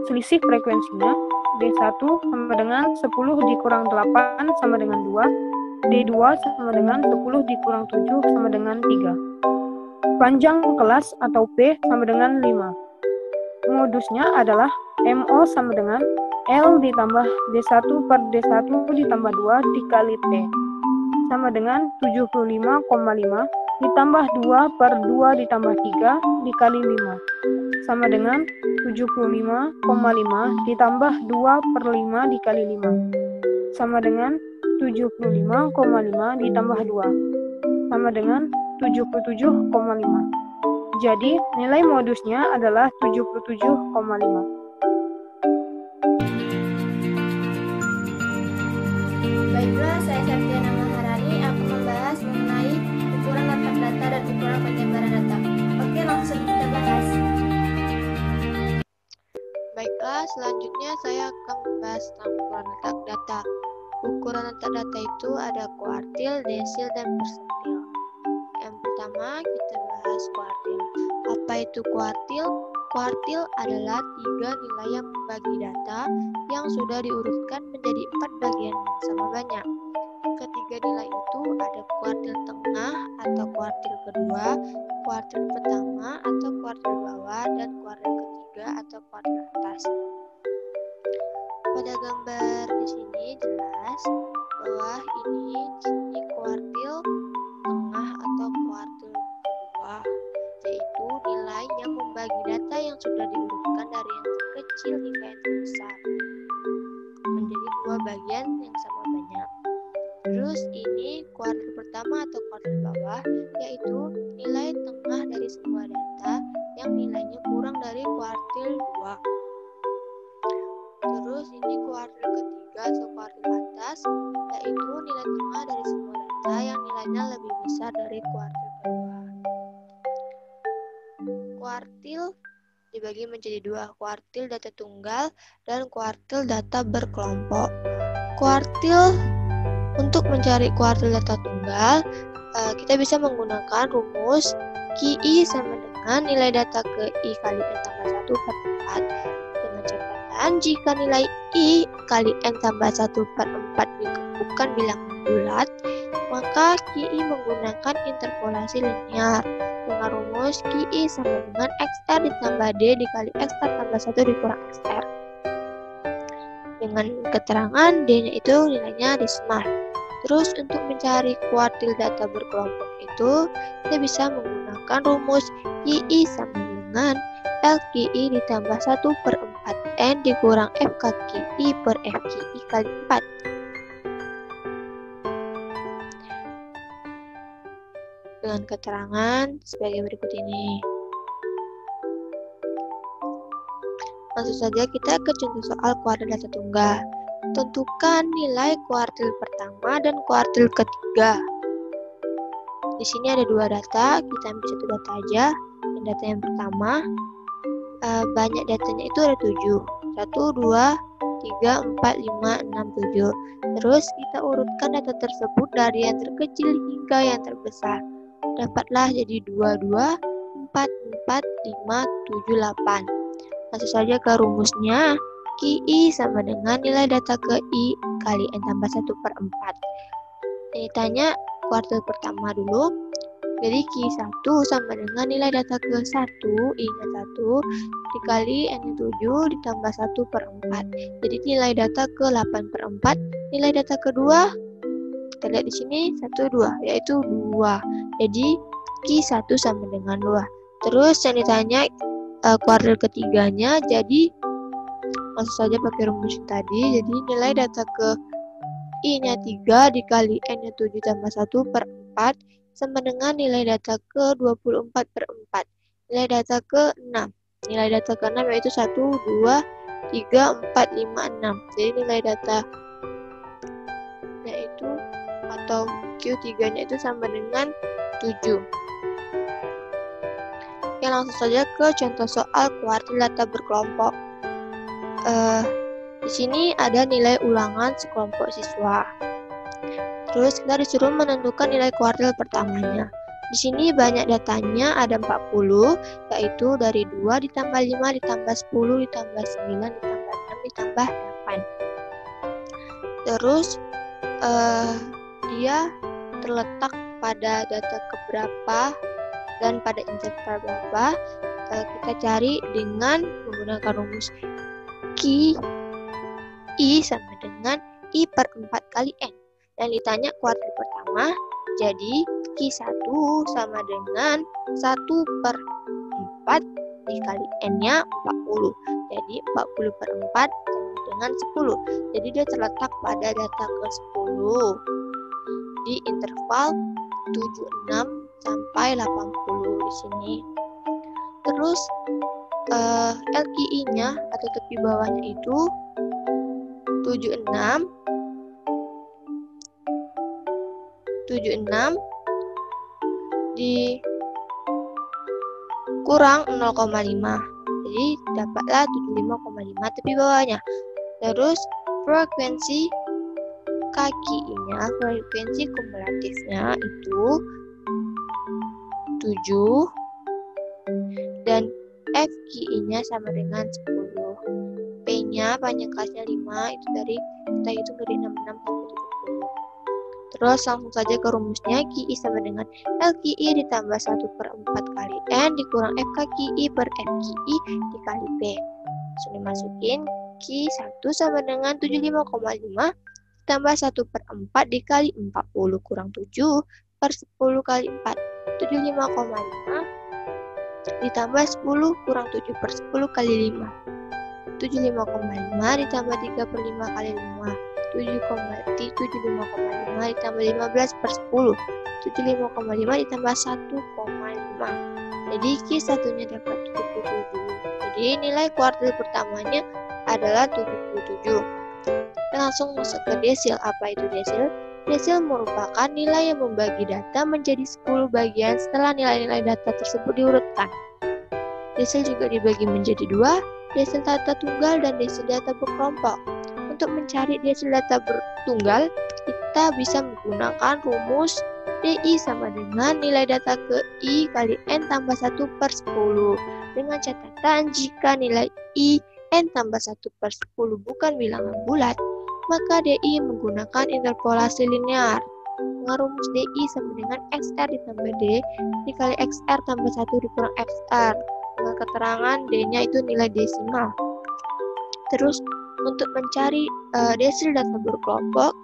Selisih frekuensinya D1 sama dengan 10 dikurang 8 sama dengan 2. D2 sama dengan 10 dikurang 7 sama dengan 3. Panjang kelas atau P sama dengan 5. Modusnya adalah MO sama dengan L ditambah D1 per D1 ditambah 2 dikali T sama dengan 75,5 ditambah 2 per 2 ditambah 3 dikali 5 sama dengan 75,5 ditambah 2 per 5 dikali 5 sama dengan 75,5 ditambah 2 sama dengan 77,5. Jadi, nilai modusnya adalah 77,5. Baiklah, saya Septiana Maharani akan membahas mengenai ukuran letak data dan ukuran penyebaran data. Oke, langsung kita bahas. Baiklah, selanjutnya saya akan membahas tentang ukuran letak data. Ukuran letak data itu ada kuartil, desil, dan persentil. Yang pertama kita bahas kuartil. Apa itu kuartil? Kuartil adalah 3 nilai yang membagi data yang sudah diurutkan menjadi 4 bagian yang sama banyak. Ketiga nilai itu ada kuartil tengah atau kuartil kedua, kuartil pertama atau kuartil bawah, dan kuartil ketiga atau kuartil atas. Pada gambar di sini jelas bahwa ini di sini kuartil tengah atau kuartil kedua, yaitu nilai yang membagi data yang sudah diurutkan dari yang terkecil hingga yang terbesar menjadi 2 bagian yang sama banyak. Terus ini kuartil pertama atau kuartil bawah, yaitu nilai tengah dari semua data yang nilainya kurang dari kuartil 2. Terus ini kuartil ketiga atau kuartil atas, yaitu nilai tengah dari semua data yang nilainya lebih besar dari kuartil kedua. Kuartil dibagi menjadi 2, kuartil data tunggal dan kuartil data berkelompok. Untuk mencari kuartil data tunggal, kita bisa menggunakan rumus QI sama dengan nilai data ke I kali N tambah 1 per 4. Dengan catatan, jika nilai I kali N tambah 1 per 4 bukan bilangan bulat, maka QI menggunakan interpolasi linear dengan rumus QI sama dengan XR ditambah D dikali XR tambah 1 dikurang XR. Dengan keterangan D-nya itu nilainya dismar. Terus untuk mencari kuartil data berkelompok itu, kita bisa menggunakan rumus QI sama dengan LQI ditambah 1 per 4N dikurang FKQI per FQI kali 4. Dengan keterangan sebagai berikut ini. Langsung saja kita ke contoh soal kuartil data tunggal. Tentukan nilai kuartil pertama dan kuartil ketiga. Di sini ada 2 data, kita ambil 1 data aja. Dan data yang pertama, banyak datanya itu ada 7. 1, 2, 3, 4, 5, 6, 7. Terus kita urutkan data tersebut dari yang terkecil hingga yang terbesar. Dapatlah jadi 2, 2, 4, 4, 5, 7, 8. Langsung saja ke rumusnya. QI sama dengan nilai data ke I kali N tambah 1 per 4. Ini tanya kuartil pertama dulu. Jadi Q1 sama dengan nilai data ke 1, I-nya 1, dikali N-nya 7 ditambah 1 per 4. Jadi nilai data ke 8 per 4. Nilai data kedua, kita lihat di sini 1, 2, yaitu 2. Jadi Q1 sama dengan 2. Terus yang ditanya kuartil ketiganya, jadi langsung saja pakai rumus tadi. Jadi nilai data ke I-nya 3 dikali N-nya 7 tambah 1 per 4 sama dengan nilai data ke 24 per 4. Nilai data ke 6. Nilai data ke 6 yaitu 1, 2, 3, 4, 5, 6. Jadi nilai data yaitu atau Q3-nya itu sama dengan 7. Oke, langsung saja ke contoh soal kuartil data berkelompok. Di sini ada nilai ulangan sekelompok siswa. Terus kita disuruh menentukan nilai kuartil pertamanya. Di sini banyak datanya, ada 40, yaitu dari 2 ditambah 5 ditambah 10 ditambah 9 ditambah 6 ditambah 8. Terus dia terletak pada data keberapa dan pada interval berapa. Kita cari dengan menggunakan rumus QI sama dengan I per 4 kali N. Dan ditanya kuartil pertama, jadi Q1 sama dengan 1 per 4 dikali N-nya 40. Jadi 40 per 4 sama dengan 10. Jadi dia terletak pada data ke-10 di interval 76 sampai 80 di sini. Terus LQI-nya atau tepi bawahnya itu 76 dikurang 0,5. Jadi Jadi dapatlah 75,5 tepi bawahnya. Terus frekuensi KQI-nya, frekuensi kumulatifnya itu 7 dan FQI-nya sama dengan 10. P-nya panjang kelasnya 5, itu dari kita hitung dari 66 sampai 70. Terus langsung saja ke rumusnya. QI sama dengan LQI ditambah 1/4 kali N dikurang FKQI per FQI dikali P. Langsung dimasukin. Q1 sama dengan 75,5 ditambah 1/4 dikali 40 kurang 7 per 10 kali 4. 75,5 ditambah 10 kurang 7 per 10 kali 5. 75,5 ditambah 3/5 kali 5. 75,5 ditambah 15 per 10. 75,5 ditambah 1,5. Jadi Q1-nya dapat 77. Jadi nilai kuartil pertamanya adalah 77. Kita langsung masuk ke desil. Apa itu desil? Desil merupakan nilai yang membagi data menjadi 10 bagian setelah nilai-nilai data tersebut diurutkan. Desil juga dibagi menjadi 2, desil data tunggal dan desil data berkelompok. Untuk mencari desil data bertunggal, kita bisa menggunakan rumus DI sama dengan nilai data ke I kali N tambah 1/10. Dengan catatan jika nilai I N tambah 1/10 bukan bilangan bulat, maka DI menggunakan interpolasi linear. Dengan rumus DI sama dengan XR ditambah D dikali XR tambah 1 dikurang XR. Dengan keterangan D-nya itu nilai desimal. Terus untuk mencari desil data berkelompok,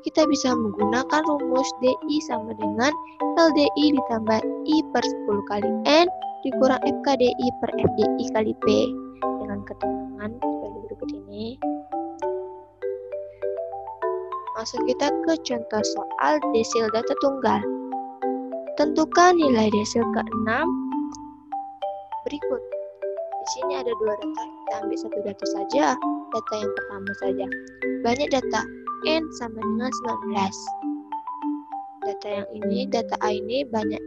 kita bisa menggunakan rumus DI sama dengan LDI ditambah I per 10 kali N dikurang FKDI per FDI kali P. Dengan keterangan sebagai berikut ini. Langsung kita ke contoh soal desil data tunggal. Tentukan nilai desil ke-6 berikut. Di sini ada 2 data, kita ambil 1 data saja, data yang pertama saja. Banyak data, N sama dengan 19. Data yang ini, data A ini banyak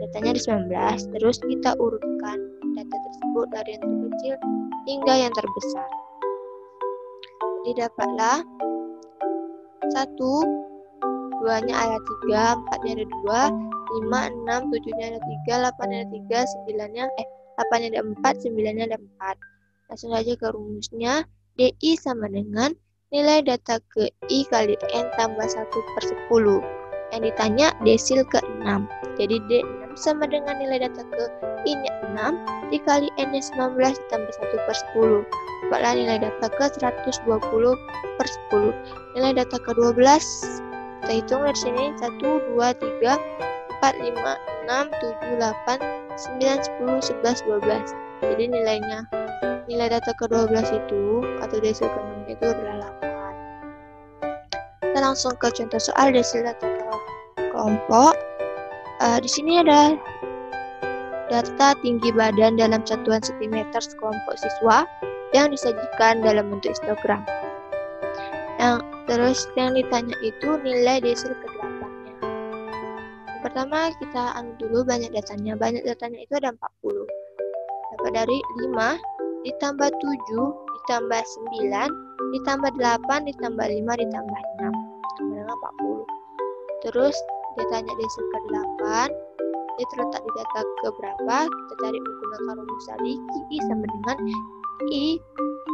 datanya di 19. Terus kita urutkan data tersebut dari yang terkecil hingga yang terbesar. Jadi dapatlah 1, 2-nya ada 3, 4-nya ada 2, 5, 6, 7-nya ada 3, 8-nya ada 3, 8-nya ada 4, 9-nya ada 4. Langsung saja ke rumusnya. DI sama dengan nilai data ke I kali N tambah 1/10. Yang ditanya desil ke-6. Jadi D6 sama dengan nilai data ke I-nya 6 dikali N-nya 19 ditambah 1/10. Dapatlah nilai data ke 120/10. Nilai data ke 12 kita hitung dari sini 1, 2, 3, 4, 5, 6, 7, 8, 9, 10, 11, 12. Jadi nilai data ke-12 itu atau desil ke-6 itu adalah 8. Kita langsung ke contoh soal desil data kelompok. Di sini ada data tinggi badan dalam satuan sentimeter sekelompok siswa yang disajikan dalam bentuk histogram. Terus yang ditanya itu nilai desil ke-8-nya. Yang pertama kita ambil dulu banyak datanya. Banyak datanya itu ada 40. Dapat dari 5 ditambah 7 ditambah 9 ditambah 8 ditambah 5 ditambah 6 sama dengan 40. Terus ditanya desil ke-8, dia terletak di data ke berapa? Kita cari menggunakan rumus tadi. QI sama dengan I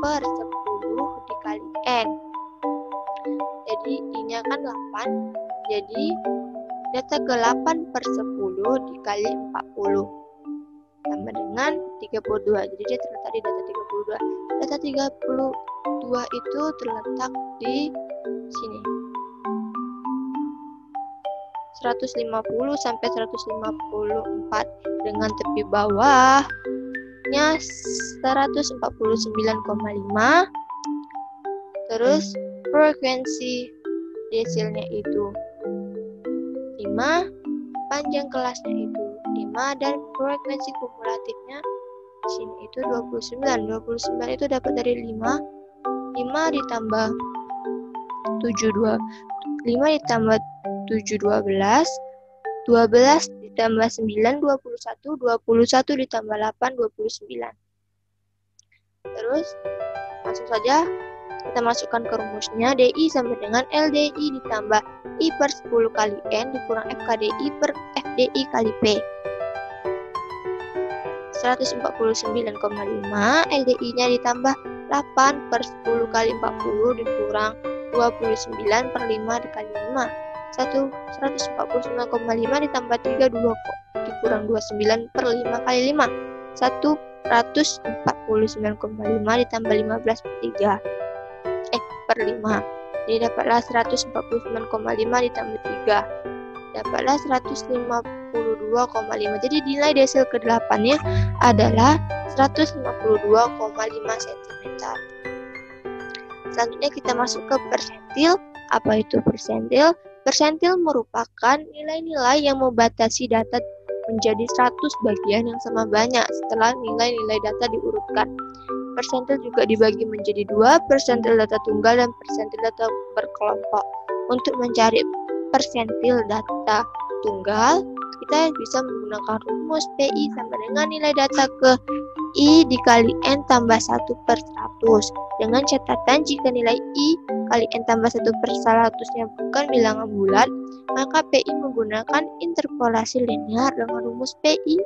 per 10 dikali N. Jadi I-nya kan 8. Jadi data ke 8 per 10 dikali 40 sama dengan 32. Jadi dia terletak di data 32. Data 32 itu terletak di sini. 150 sampai 154 dengan tepi bawahnya 149,5. Terus frekuensi desilnya itu 5, panjang kelasnya itu 5 dan frekuensi kumulatifnya di sini itu 29. 29 itu dapat dari 5 ditambah 5 ditambah 7 12 12 ditambah 9, 21, 21 ditambah 8, 29. Terus, langsung saja kita masukkan ke rumusnya. DI sama dengan LDI ditambah I per 10 kali N dikurang FKDI per FDI kali P. 149,5, LDI-nya ditambah 8 per 10 kali 40 dikurang 29 per 5 dikali 5. 149,5 ditambah 3, 2 dikurang 29 per 5 kali 5. 149,5 ditambah 15 per 3. Per 5. Jadi dapatlah 149,5 ditambah 3. Dapatlah 152,5. Jadi nilai desil ke-8-nya adalah 152,5 cm. Selanjutnya kita masuk ke persentil. Apa itu persentil? Persentil merupakan nilai-nilai yang membatasi data menjadi 100 bagian yang sama banyak setelah nilai-nilai data diurutkan. Persentil juga dibagi menjadi 2, persentil data tunggal dan persentil data berkelompok. Untuk mencari persentil data tunggal, kita bisa menggunakan rumus PI sama dengan nilai data ke I dikali N tambah 1 per 100. Dengan catatan jika nilai I kali N tambah 1 per 100-nya bukan bilangan bulat, maka PI menggunakan interpolasi linear dengan rumus PI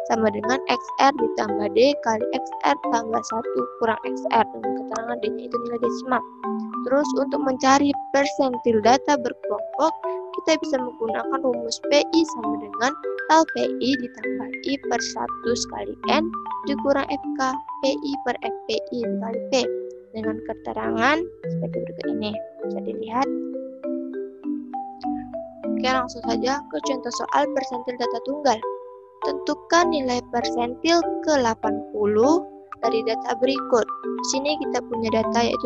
sama dengan XR ditambah D kali XR tambah 1 kurang XR dengan keterangan D-nya itu nilai desimal. Terus untuk mencari persentil data berkelompok, kita bisa menggunakan rumus PI sama dengan tau PI ditambah I per 1 kali N dikurang FK PI per FPI dikali P dengan keterangan seperti berikut ini. Bisa dilihat. Oke, langsung saja ke contoh soal persentil data tunggal. Tentukan nilai persentil ke-80 dari data berikut. Di sini kita punya data yaitu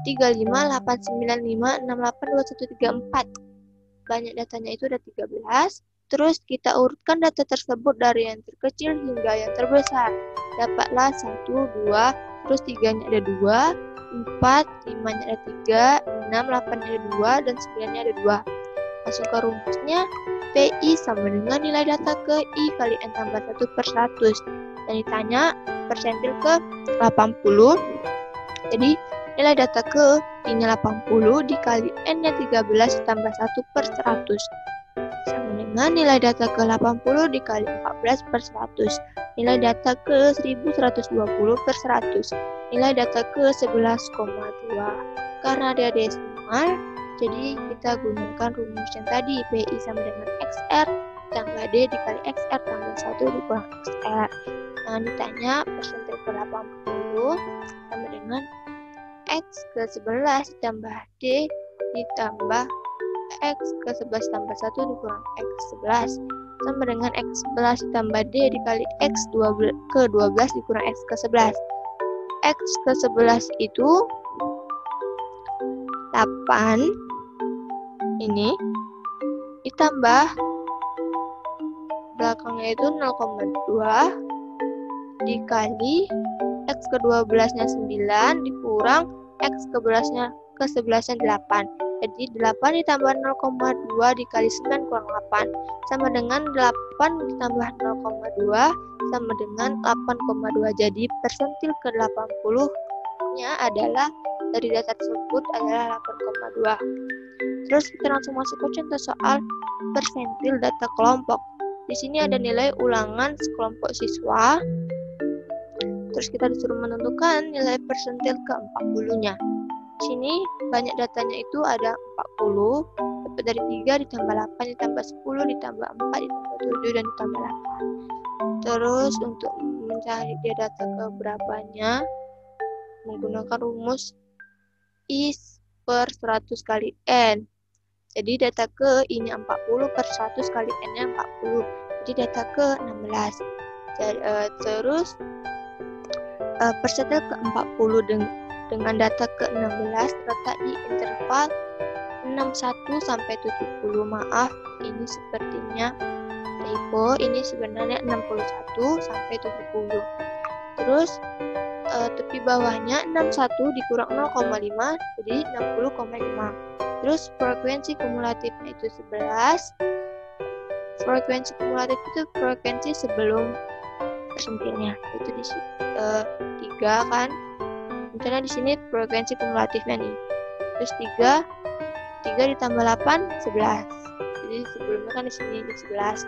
95358956821134. Banyak datanya itu ada 13. Terus kita urutkan data tersebut dari yang terkecil hingga yang terbesar. Dapatlah 1, 2, terus 3-nya ada 2, 4, 5-nya ada 3, 6, 8-nya ada 2, dan 9-nya ada 2. Masuk ke rumusnya, PI sama dengan nilai data ke I kali N tambah 1 per 100. Dan ditanya persentil ke 80. Jadi nilai data ke I-nya 80 dikali N-nya 13 ditambah 1 per 100. Sama dengan nilai data ke 80 dikali 14 per 100. Nilai data ke 1120 per 100. Nilai data ke 11,2. Karena dia desimal, jadi kita gunakan rumus yang tadi, PI sama dengan XR tambah D dikali XR tambah 1 dikurang XR. Nah, ditanya persentil ke 80 sama dengan X ke 11 ditambah D ditambah X ke 11 tambah 1 dikurang X 11 sama dengan X 11 ditambah D dikali X ke 12 dikurang X ke 11. X ke 11 itu 8 ini ditambah belakangnya itu 0,2 dikali X ke 12-nya 9 dikurang X ke 11-nya 8. Jadi 8 ditambah 0,2 dikali 9 kurang 8 sama dengan 8 ditambah 0,2 sama dengan 8,2. Jadi persentil ke 80-nya adalah dari data tersebut adalah 8,2. Terus kita langsung masuk ke contoh soal persentil data kelompok. Di sini ada nilai ulangan sekelompok siswa. Terus kita disuruh menentukan nilai persentil ke 40-nya. Di sini banyak datanya itu ada 40, dapat dari 3 ditambah 8 ditambah 10 ditambah 4 ditambah 7 dan ditambah 8. Terus untuk mencari dia data ke berapanya menggunakan rumus I per 100 kali N. Jadi data ke ini 40 per 100 kali N-nya 40. Jadi data ke 16. Terus persentil ke 40 dengan data ke 16 terletak di interval 61 sampai 70. Maaf, ini sepertinya typo. Ini sebenarnya 61 sampai 70. Terus tepi bawahnya 61 dikurang 0,5 jadi 60,5. Terus frekuensi kumulatifnya itu 11. frekuensi kumulatif itu frekuensi sebelum persentilnya. Itu di 3 kan. Misalnya di sini frekuensi kumulatifnya nih. Terus 3 ditambah 8 11. Jadi sebelumnya kan di sini di 11.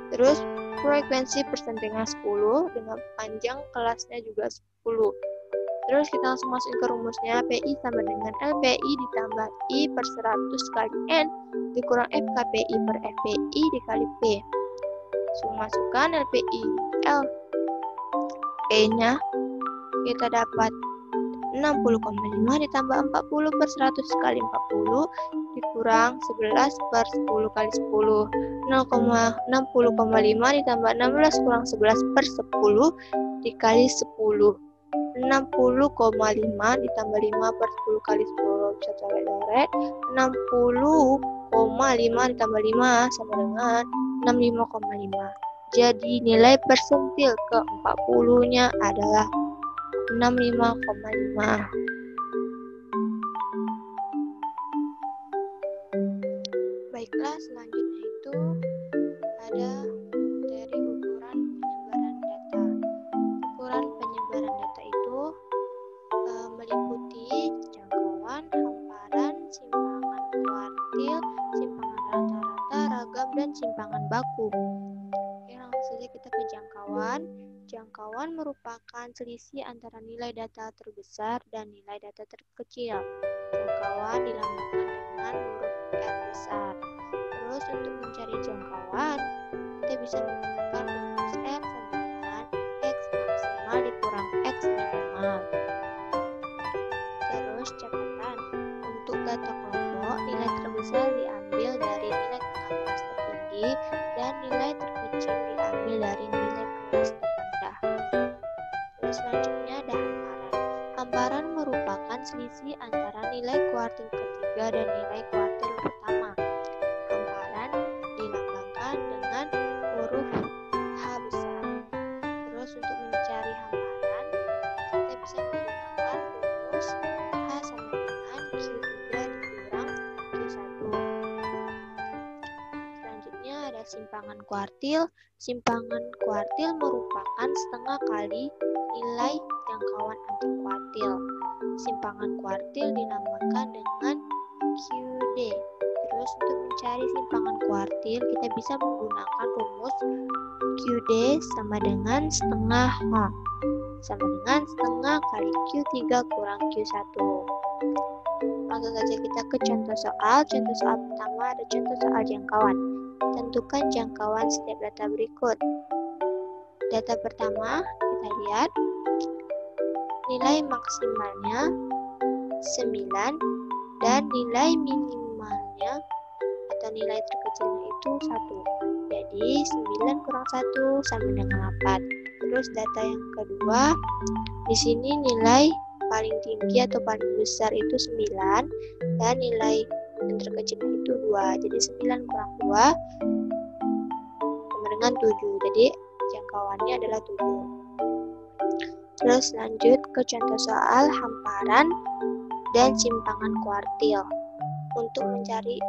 Terus frekuensi persentilnya 10 dengan panjang kelasnya juga 10. Terus kita langsung masukin ke rumusnya. PI sama dengan LPI ditambah I per 100 kali N dikurang FKPI per FPI dikali P. Langsung masukkan LPI L P-nya kita dapat 60,5 ditambah 40 per 100 kali 40 dikurang 11 per 10 kali 10. 60,5 ditambah 16 kurang 11 per 10 dikali 10. 60,5 ditambah 5 per 10 kali 10 bisa coret-coret. 60,5 ditambah 5 sama dengan 65,5. Jadi nilai persentil ke 40-nya adalah 65,5. Baiklah, selanjutnya itu ada dari ukuran penyebaran data. Ukuran penyebaran data itu meliputi jangkauan, hamparan, simpangan kuartil, simpangan rata-rata, ragam, dan simpangan baku. Oke, langsung saja kita ke jangkauan. Jangkauan merupakan selisih antara nilai data terbesar dan nilai data terkecil. Jangkauan dilambangkan dengan huruf R besar. Terus untuk mencari jangkauan, kita bisa menggunakan rumus R sama dengan X maksimal dikurang X minimal. Terus catatan, untuk data kelompok, nilai terbesar diambil dari nilai tengah kelas tertinggi dan nilai terkecil diambil dari nilai kelas terendah. Terus selanjutnya ada hamparan. Hamparan merupakan selisih antara nilai kuartil ketiga dan nilai kuartil pertama. Hamparan dilambangkan dengan huruf H besar. Terus untuk mencari hamparan, kita bisa menggunakan rumus H sama dengan Q3 dikurang Q1. Selanjutnya ada simpangan kuartil. Simpangan kuartil merupakan setengah kali nilai jangkauan antar kuartil. Simpangan kuartil dinamakan dengan QD. Terus untuk mencari simpangan kuartil, kita bisa menggunakan rumus QD sama dengan setengah H sama dengan setengah kali Q3 kurang Q1. Langsung saja kita ke contoh soal. Contoh soal pertama ada contoh soal jangkauan. Tentukan jangkauan setiap data berikut. Data pertama, kita lihat nilai maksimalnya 9 dan nilai minimalnya atau nilai terkecilnya itu 1. Jadi 9 kurang 1 sama dengan 8. Terus data yang kedua, di sini nilai paling tinggi atau paling besar itu 9 dan nilai yang terkecilnya itu 2. Jadi 9 kurang 2 sama dengan 7. Jadi jangkauannya adalah 7. Terus lanjut ke contoh soal hamparan dan simpangan kuartil. Untuk mencari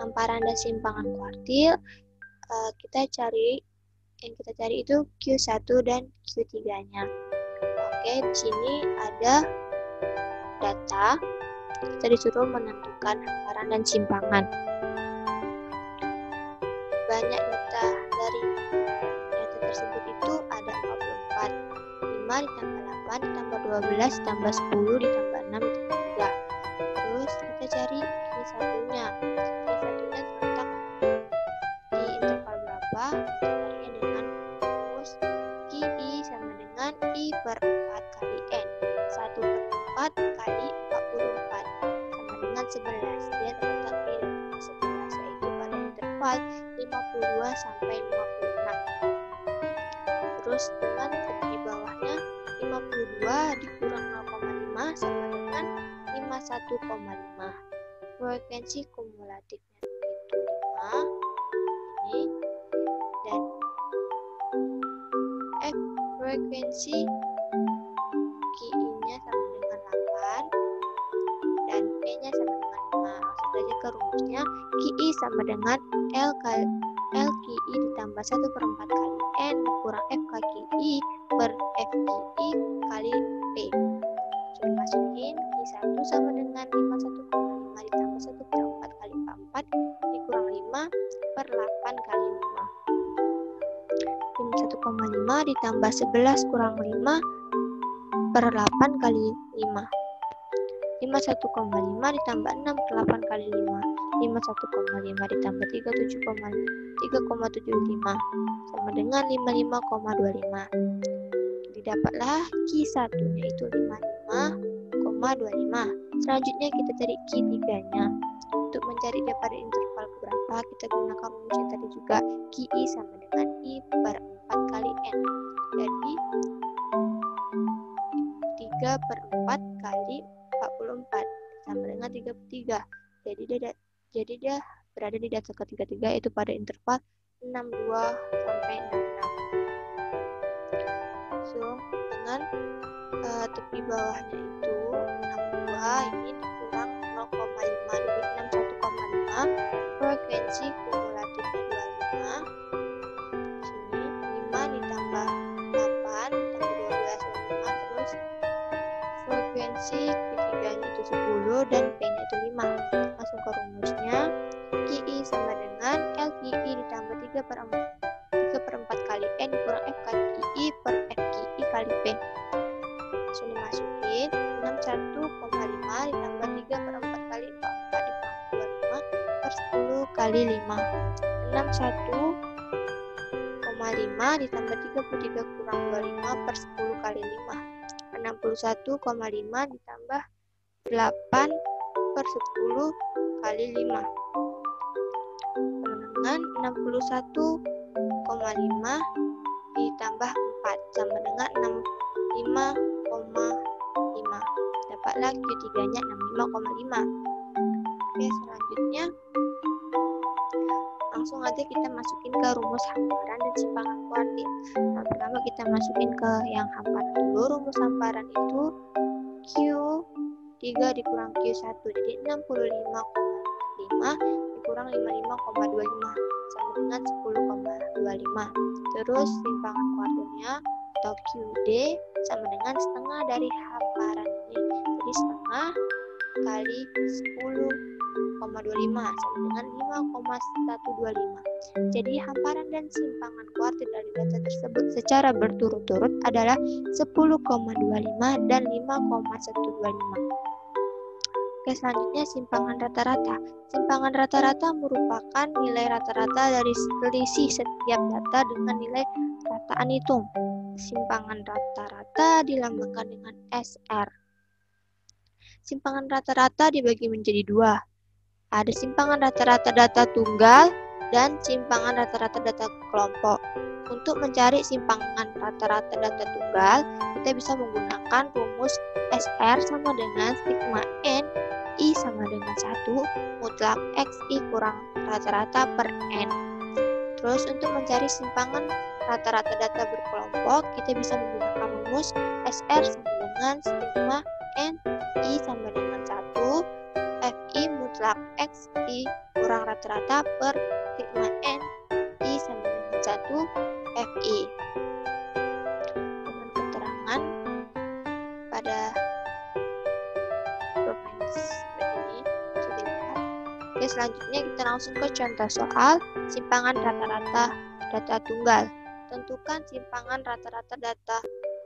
hamparan dan simpangan kuartil, kita cari itu Q1 dan Q3-nya. Oke, di sini ada data. Kita disuruh menentukan hamparan dan simpangan. Banyak data dari data tersebut itu ada 44. 5 ditambah 8 ditambah 12 ditambah 10 ditambah 6 ditambah 3. Terus kita cari Q1-nya. Q1-nya terletak di interval berapa? Kita carinya dengan rumus QI sama dengan I per 4 kali N. 1 per 4 kali 44 sama dengan 11. Dia terletak di interval 11, yaitu pada interval 52 sampai 56. Terus dengan di bawahnya 52 dikurang 0,5 sama dengan 51,5. Frekuensi kumulatifnya itu 5 ini, dan frekuensi QI-nya sama dengan 8 dan P-nya sama dengan 5. Langsung saja ke rumusnya. QI sama dengan L QI ditambah 1/4 kali N dikurang FKQI per FQI kali P. Sudah masukin Q1 sama dengan 51,5 ditambah 1/4 kali 4 dikurang 5 per 8 kali 5. 51,5 ditambah 11 kurang 5 per 8 kali 5. 51,5 ditambah 6 per 8 kali 5. 51,5 ditambah 3,75 sama dengan 55,25. Didapatlah Q1 yaitu 55,25. Selanjutnya kita cari Q3-nya. Untuk mencari dia pada interval berapa, kita gunakan rumus yang tadi juga. QI sama dengan I per 4 kali N. Jadi 3/4 kali 44 sama dengan 33. Jadi dia berada di data ketiga yaitu pada interval 62 sampai 66. Langsung dengan tepi bawahnya itu 62 ini dikurang 0,5 jadi 61,5. Frekuensi kumulatifnya 25. Sini 5 ditambah 8 ditambah 12 5 terus frekuensi ketiganya itu 10 dan P-nya itu 5. Langsung ke rumusnya. QI sama dengan LQI ditambah 3/4 kali N dikurang FKQI per FQI kali P. Langsung dimasukin 61,5 ditambah 3/4 kali 44 dikurang 25 per 10 kali 5. 61,5 ditambah 33 kurang 25 per 10 kali 5. 61,5 ditambah 8 per 10 kali 5 dengan 61,5 ditambah 4 sama dengan 65,5. Dapatlah Q3-nya 65,5. Oke, selanjutnya langsung aja kita masukin ke rumus hamparan dan simpangan kuartil. Nah, pertama kita masukin ke yang hamparan dulu. Rumus hamparan itu Q3 dikurang Q1 jadi 65,5 dikurang 55,25 sama dengan 10,25. Terus simpangan kuartilnya atau QD sama dengan setengah dari hamparan ini. Jadi setengah kali 10,25 sama dengan 5,125. Jadi hamparan dan simpangan kuartil dari data tersebut secara berturut-turut adalah 10,25 dan 5,125. Oke, selanjutnya simpangan rata-rata. Simpangan rata-rata merupakan nilai rata-rata dari selisih setiap data dengan nilai rataan hitung. Simpangan rata-rata dilambangkan dengan SR. Simpangan rata-rata dibagi menjadi dua. Ada simpangan rata-rata data tunggal dan simpangan rata-rata data kelompok. Untuk mencari simpangan rata-rata data tunggal, kita bisa menggunakan rumus SR sama dengan sigma N I sama dengan 1 mutlak XI kurang rata-rata per N. Terus untuk mencari simpangan rata-rata data berkelompok, kita bisa menggunakan rumus SR sama dengan sigma N I sama dengan 1 FI mutlak XI kurang rata-rata per sigma N I sama dengan 1 FI. Dengan keterangan pada ini bisa dilihat. Oke, selanjutnya kita langsung ke contoh soal simpangan rata-rata data tunggal. Tentukan simpangan rata-rata data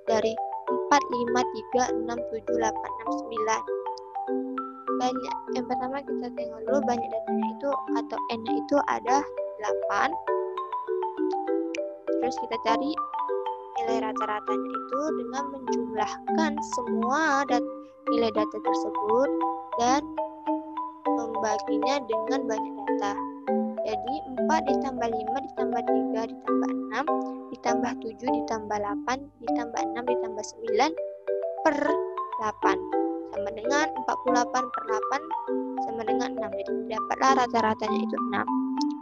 dari 4, 5, 3, 6, 7, 8, 6, 9. Banyak. Yang pertama kita tengok dulu banyak datanya itu atau N-nya itu ada 8. Terus kita cari nilai rata-ratanya itu dengan menjumlahkan semua nilai data tersebut dan membaginya dengan banyak data. Jadi 4 ditambah 5 ditambah 3 ditambah 6 ditambah 7 ditambah 8 ditambah 6 ditambah 9 per 8 sama dengan 48 per 8 sama dengan 6. Jadi dapatlah rata-ratanya itu 6.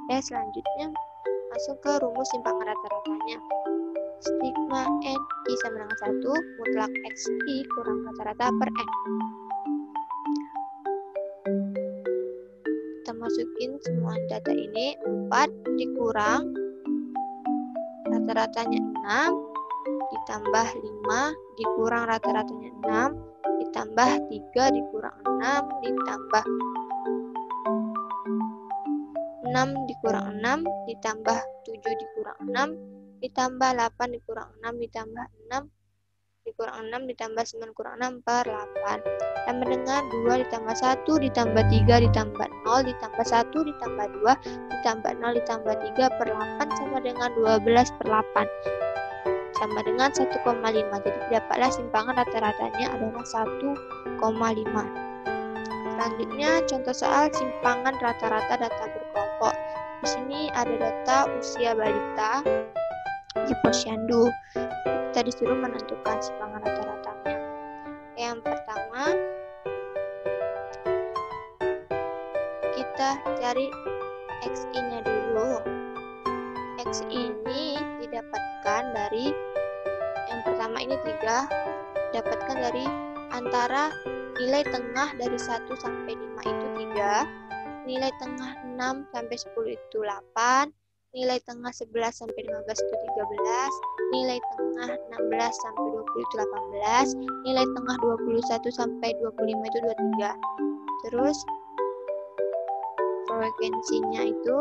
Oke, selanjutnya masuk ke rumus simpangan rata-ratanya. Sigma N I sama dengan 1 mutlak XI kurang rata-rata per N. Kita masukin semua data ini 4 dikurang rata-ratanya 6 ditambah 5 dikurang rata-ratanya 6 ditambah 3 dikurang 6 ditambah 6 dikurang 6 ditambah 7 dikurang 6 ditambah 8 dikurang 6 ditambah 6 dikurang 6 ditambah 9 kurang 6 per 8 sama dengan 2 ditambah 1 ditambah 3 ditambah 0 ditambah 1 ditambah 2 ditambah 0 ditambah 3 per 8 sama dengan 12 per 8 sama dengan 1,5. Jadi dapatlah simpangan rata-ratanya adalah 1,5. Selanjutnya contoh soal simpangan rata-rata data berkelompok. Di sini ada data usia balita di posyandu. Kita disuruh menentukan simpangan rata-ratanya. Yang pertama, kita cari XI-nya dulu. XI ini didapatkan dari yang pertama ini 3, dapatkan dari antara nilai tengah dari 1 sampai 5 itu 3, nilai tengah 6 sampai 10 itu 8, nilai tengah 11 sampai 15 itu 13, nilai tengah 16 sampai 20 itu 18, nilai tengah 21 sampai 25 itu 23. Terus frekuensinya itu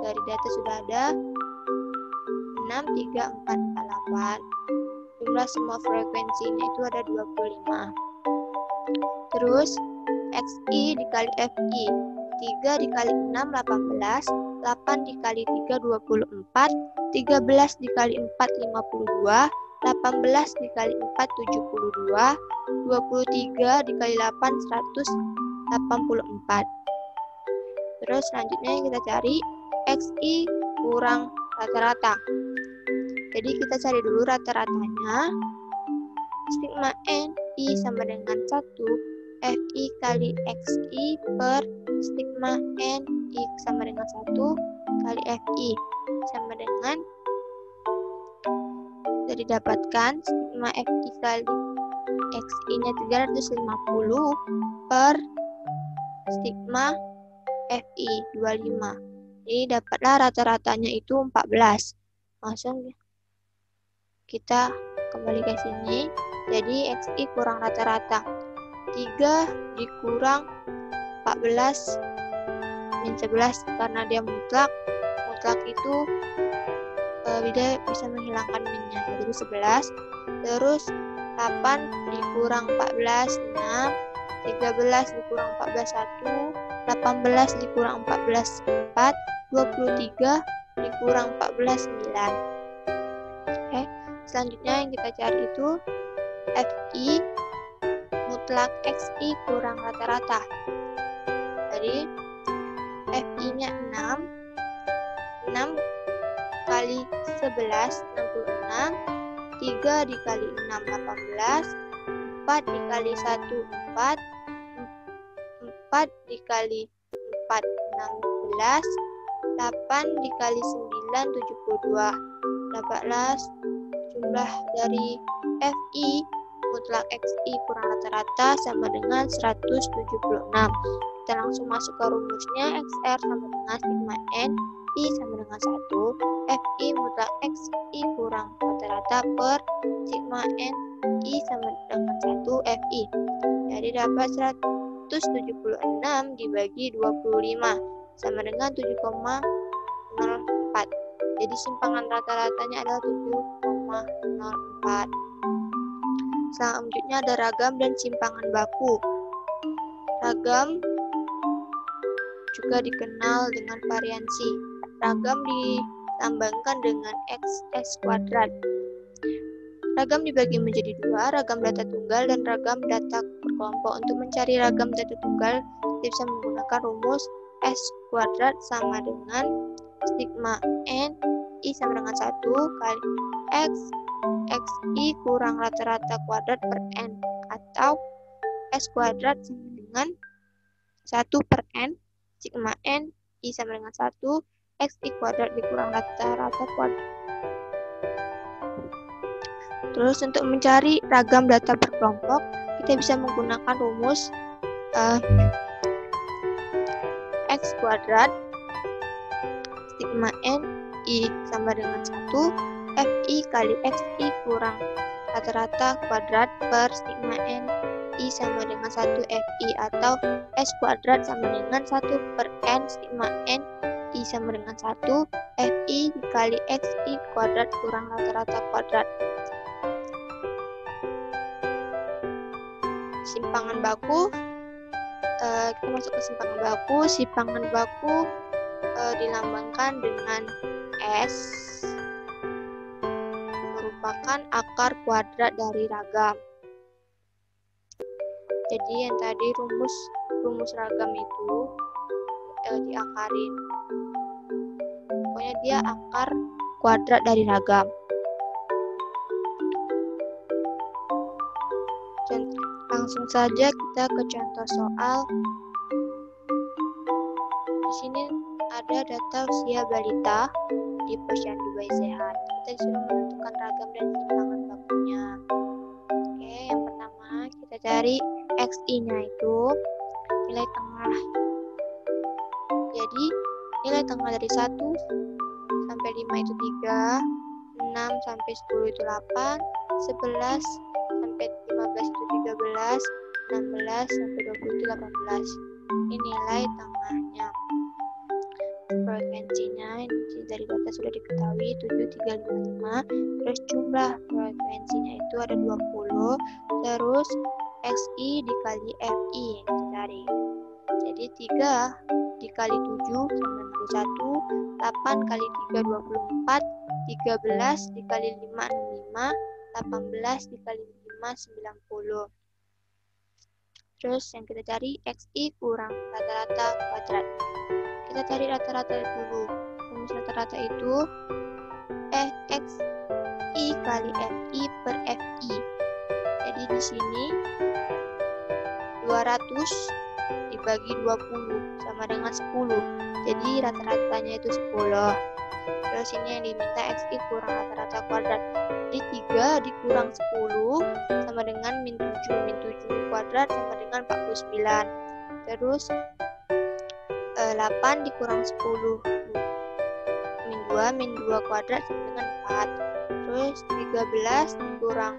dari data sudah ada 6, 3, 4, 8. Jumlah semua frekuensinya itu ada 25. Terus XI dikali FI, 3 dikali 6 18, 8 dikali 3 24, 13 dikali 4 52, 18 dikali 4 72, 23 dikali 8 184. Terus selanjutnya yang kita cari XI kurang rata-rata. Jadi kita cari dulu rata-ratanya. Sigma NI sama dengan 1 FI kali XI per sigma NI sama dengan 1 kali FI sama dengan, jadi dapatkan sigma FI kali XI nya 350 per sigma FI 25. Jadi dapatlah rata-ratanya itu 14. Langsung kita kembali ke sini. Jadi XI kurang rata-rata. 3 dikurang 14 min 11 karena dia mutlak. Mutlak itu dia bisa menghilangkan minnya. Jadi 11. Terus 8 dikurang 14 6, 13 dikurang 14 1, 18 dikurang 14 4, 23 dikurang 14 9. Oke. Selanjutnya yang kita cari itu FI mutlak XI kurang rata-rata. Jadi FI-nya 6 kali 11 66, 3 dikali 6 18, 4 dikali 1 4, 4 dikali 4 16, 8 dikali 9 72. Dapatlah jumlah dari FI mutlak XI kurang rata-rata sama dengan 176. Kita langsung masuk ke rumusnya. XR sama dengan sigma N I sama dengan 1 FI mutlak XI kurang rata-rata per sigma N I sama dengan 1 FI. Jadi dapat 176 dibagi 25 sama dengan 7,04. Jadi simpangan rata-ratanya adalah 7,04. Selanjutnya ada ragam dan simpangan baku. Ragam juga dikenal dengan variansi. Ragam dilambangkan dengan XS kuadrat. Ragam dibagi menjadi 2, ragam data tunggal dan ragam data berkelompok. Untuk mencari ragam data tunggal, kita bisa menggunakan rumus S kuadrat sama dengan sigma N I sama dengan 1 kali X XI kurang rata-rata kuadrat per N, atau S kuadrat sama dengan 1 per N sigma N I sama dengan 1 XI kuadrat dikurang rata-rata kuadrat. Terus untuk mencari ragam data berkelompok, kita bisa menggunakan rumus X kuadrat sigma N XI sama dengan 1 FI kali XI kurang rata-rata kuadrat per sigma N I sama dengan 1 FI, atau S kuadrat sama dengan 1 per N sigma N I sama dengan 1 FI dikali XI kuadrat kurang rata-rata kuadrat. Simpangan baku, kita masuk ke simpangan baku. Simpangan baku dilambangkan dengan S, merupakan akar kuadrat dari ragam. Jadi yang tadi rumus ragam itu diakarin. Pokoknya dia akar kuadrat dari ragam. Langsung saja kita ke contoh soal. Di sini ada data usia balita di posyandu bayi sehat. Kita disuruh menentukan ragam dan simpangan bakunya. Oke, yang pertama kita cari XI-nya itu nilai tengah. Jadi nilai tengah dari 1 sampai 5 itu 3, 6 sampai 10 itu 8, 11 sampai 15 itu 13, 16 sampai 20 itu 18. Ini nilai tengahnya. Frekuensinya dari data sudah diketahui 7355. Terus jumlah frekuensinya itu ada 20. Terus XI dikali FI yang kita cari. Jadi 3 dikali 7 sama dengan 1, 8 kali 3 24, 13 dikali 5 65, 18 dikali 5 90. Terus yang kita cari XI kurang rata-rata kuadrat. Kita cari rata-rata dulu. Rumus rata-rata itu XI kali FI per FI. Jadi di sini 200 dibagi 20 sama dengan 10. Jadi rata-ratanya itu 10. Terus ini yang diminta XI kurang rata-rata kuadrat. Jadi 3 dikurang 10 sama dengan min 7. Min 7 kuadrat sama dengan 49. Terus 8 dikurang 10 min 2 kuadrat sama dengan 4. Terus 13 dikurang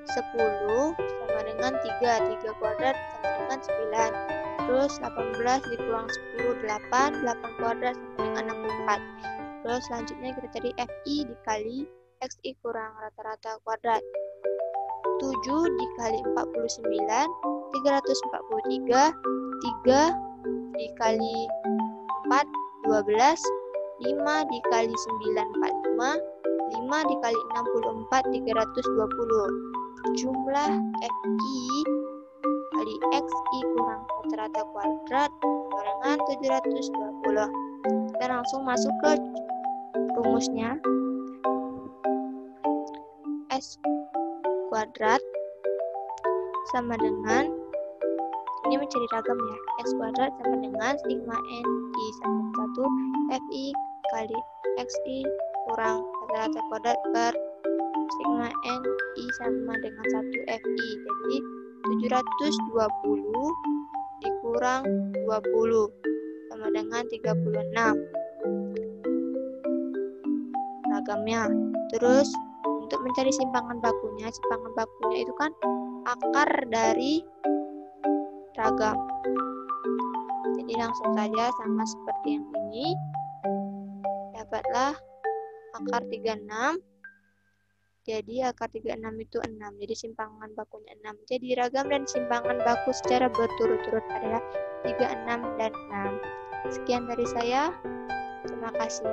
10 sama dengan 3 kuadrat sama dengan 9. Terus 18 dikurang 10 8 kuadrat sama dengan 64. Terus selanjutnya kita cari FI dikali XI kurang rata-rata kuadrat. 7 dikali 49 343, 3 dikali 4 12, 5 dikali 9 45, 5 dikali 64 320. Jumlah FI kali XI kurang rata-rata kuadrat sama dengan 720. Kita langsung masuk ke rumusnya. S kuadrat sama dengan, ini mencari ragam ya, S kuadrat sama dengan sigma N I sama 1 FI kali XI kurang rata-rata kuadrat per sigma N I sama dengan 1 FI. Jadi 720 dikurang 20 sama dengan 36 ragamnya. Terus untuk mencari simpangan bakunya itu kan akar dari ragam. Jadi langsung saja sama seperti yang ini. Dapatlah akar 36. Jadi akar 36 itu 6. Jadi simpangan bakunya 6. Jadi ragam dan simpangan baku secara berturut-turut adalah 3, 6, dan 6. Sekian dari saya. Terima kasih.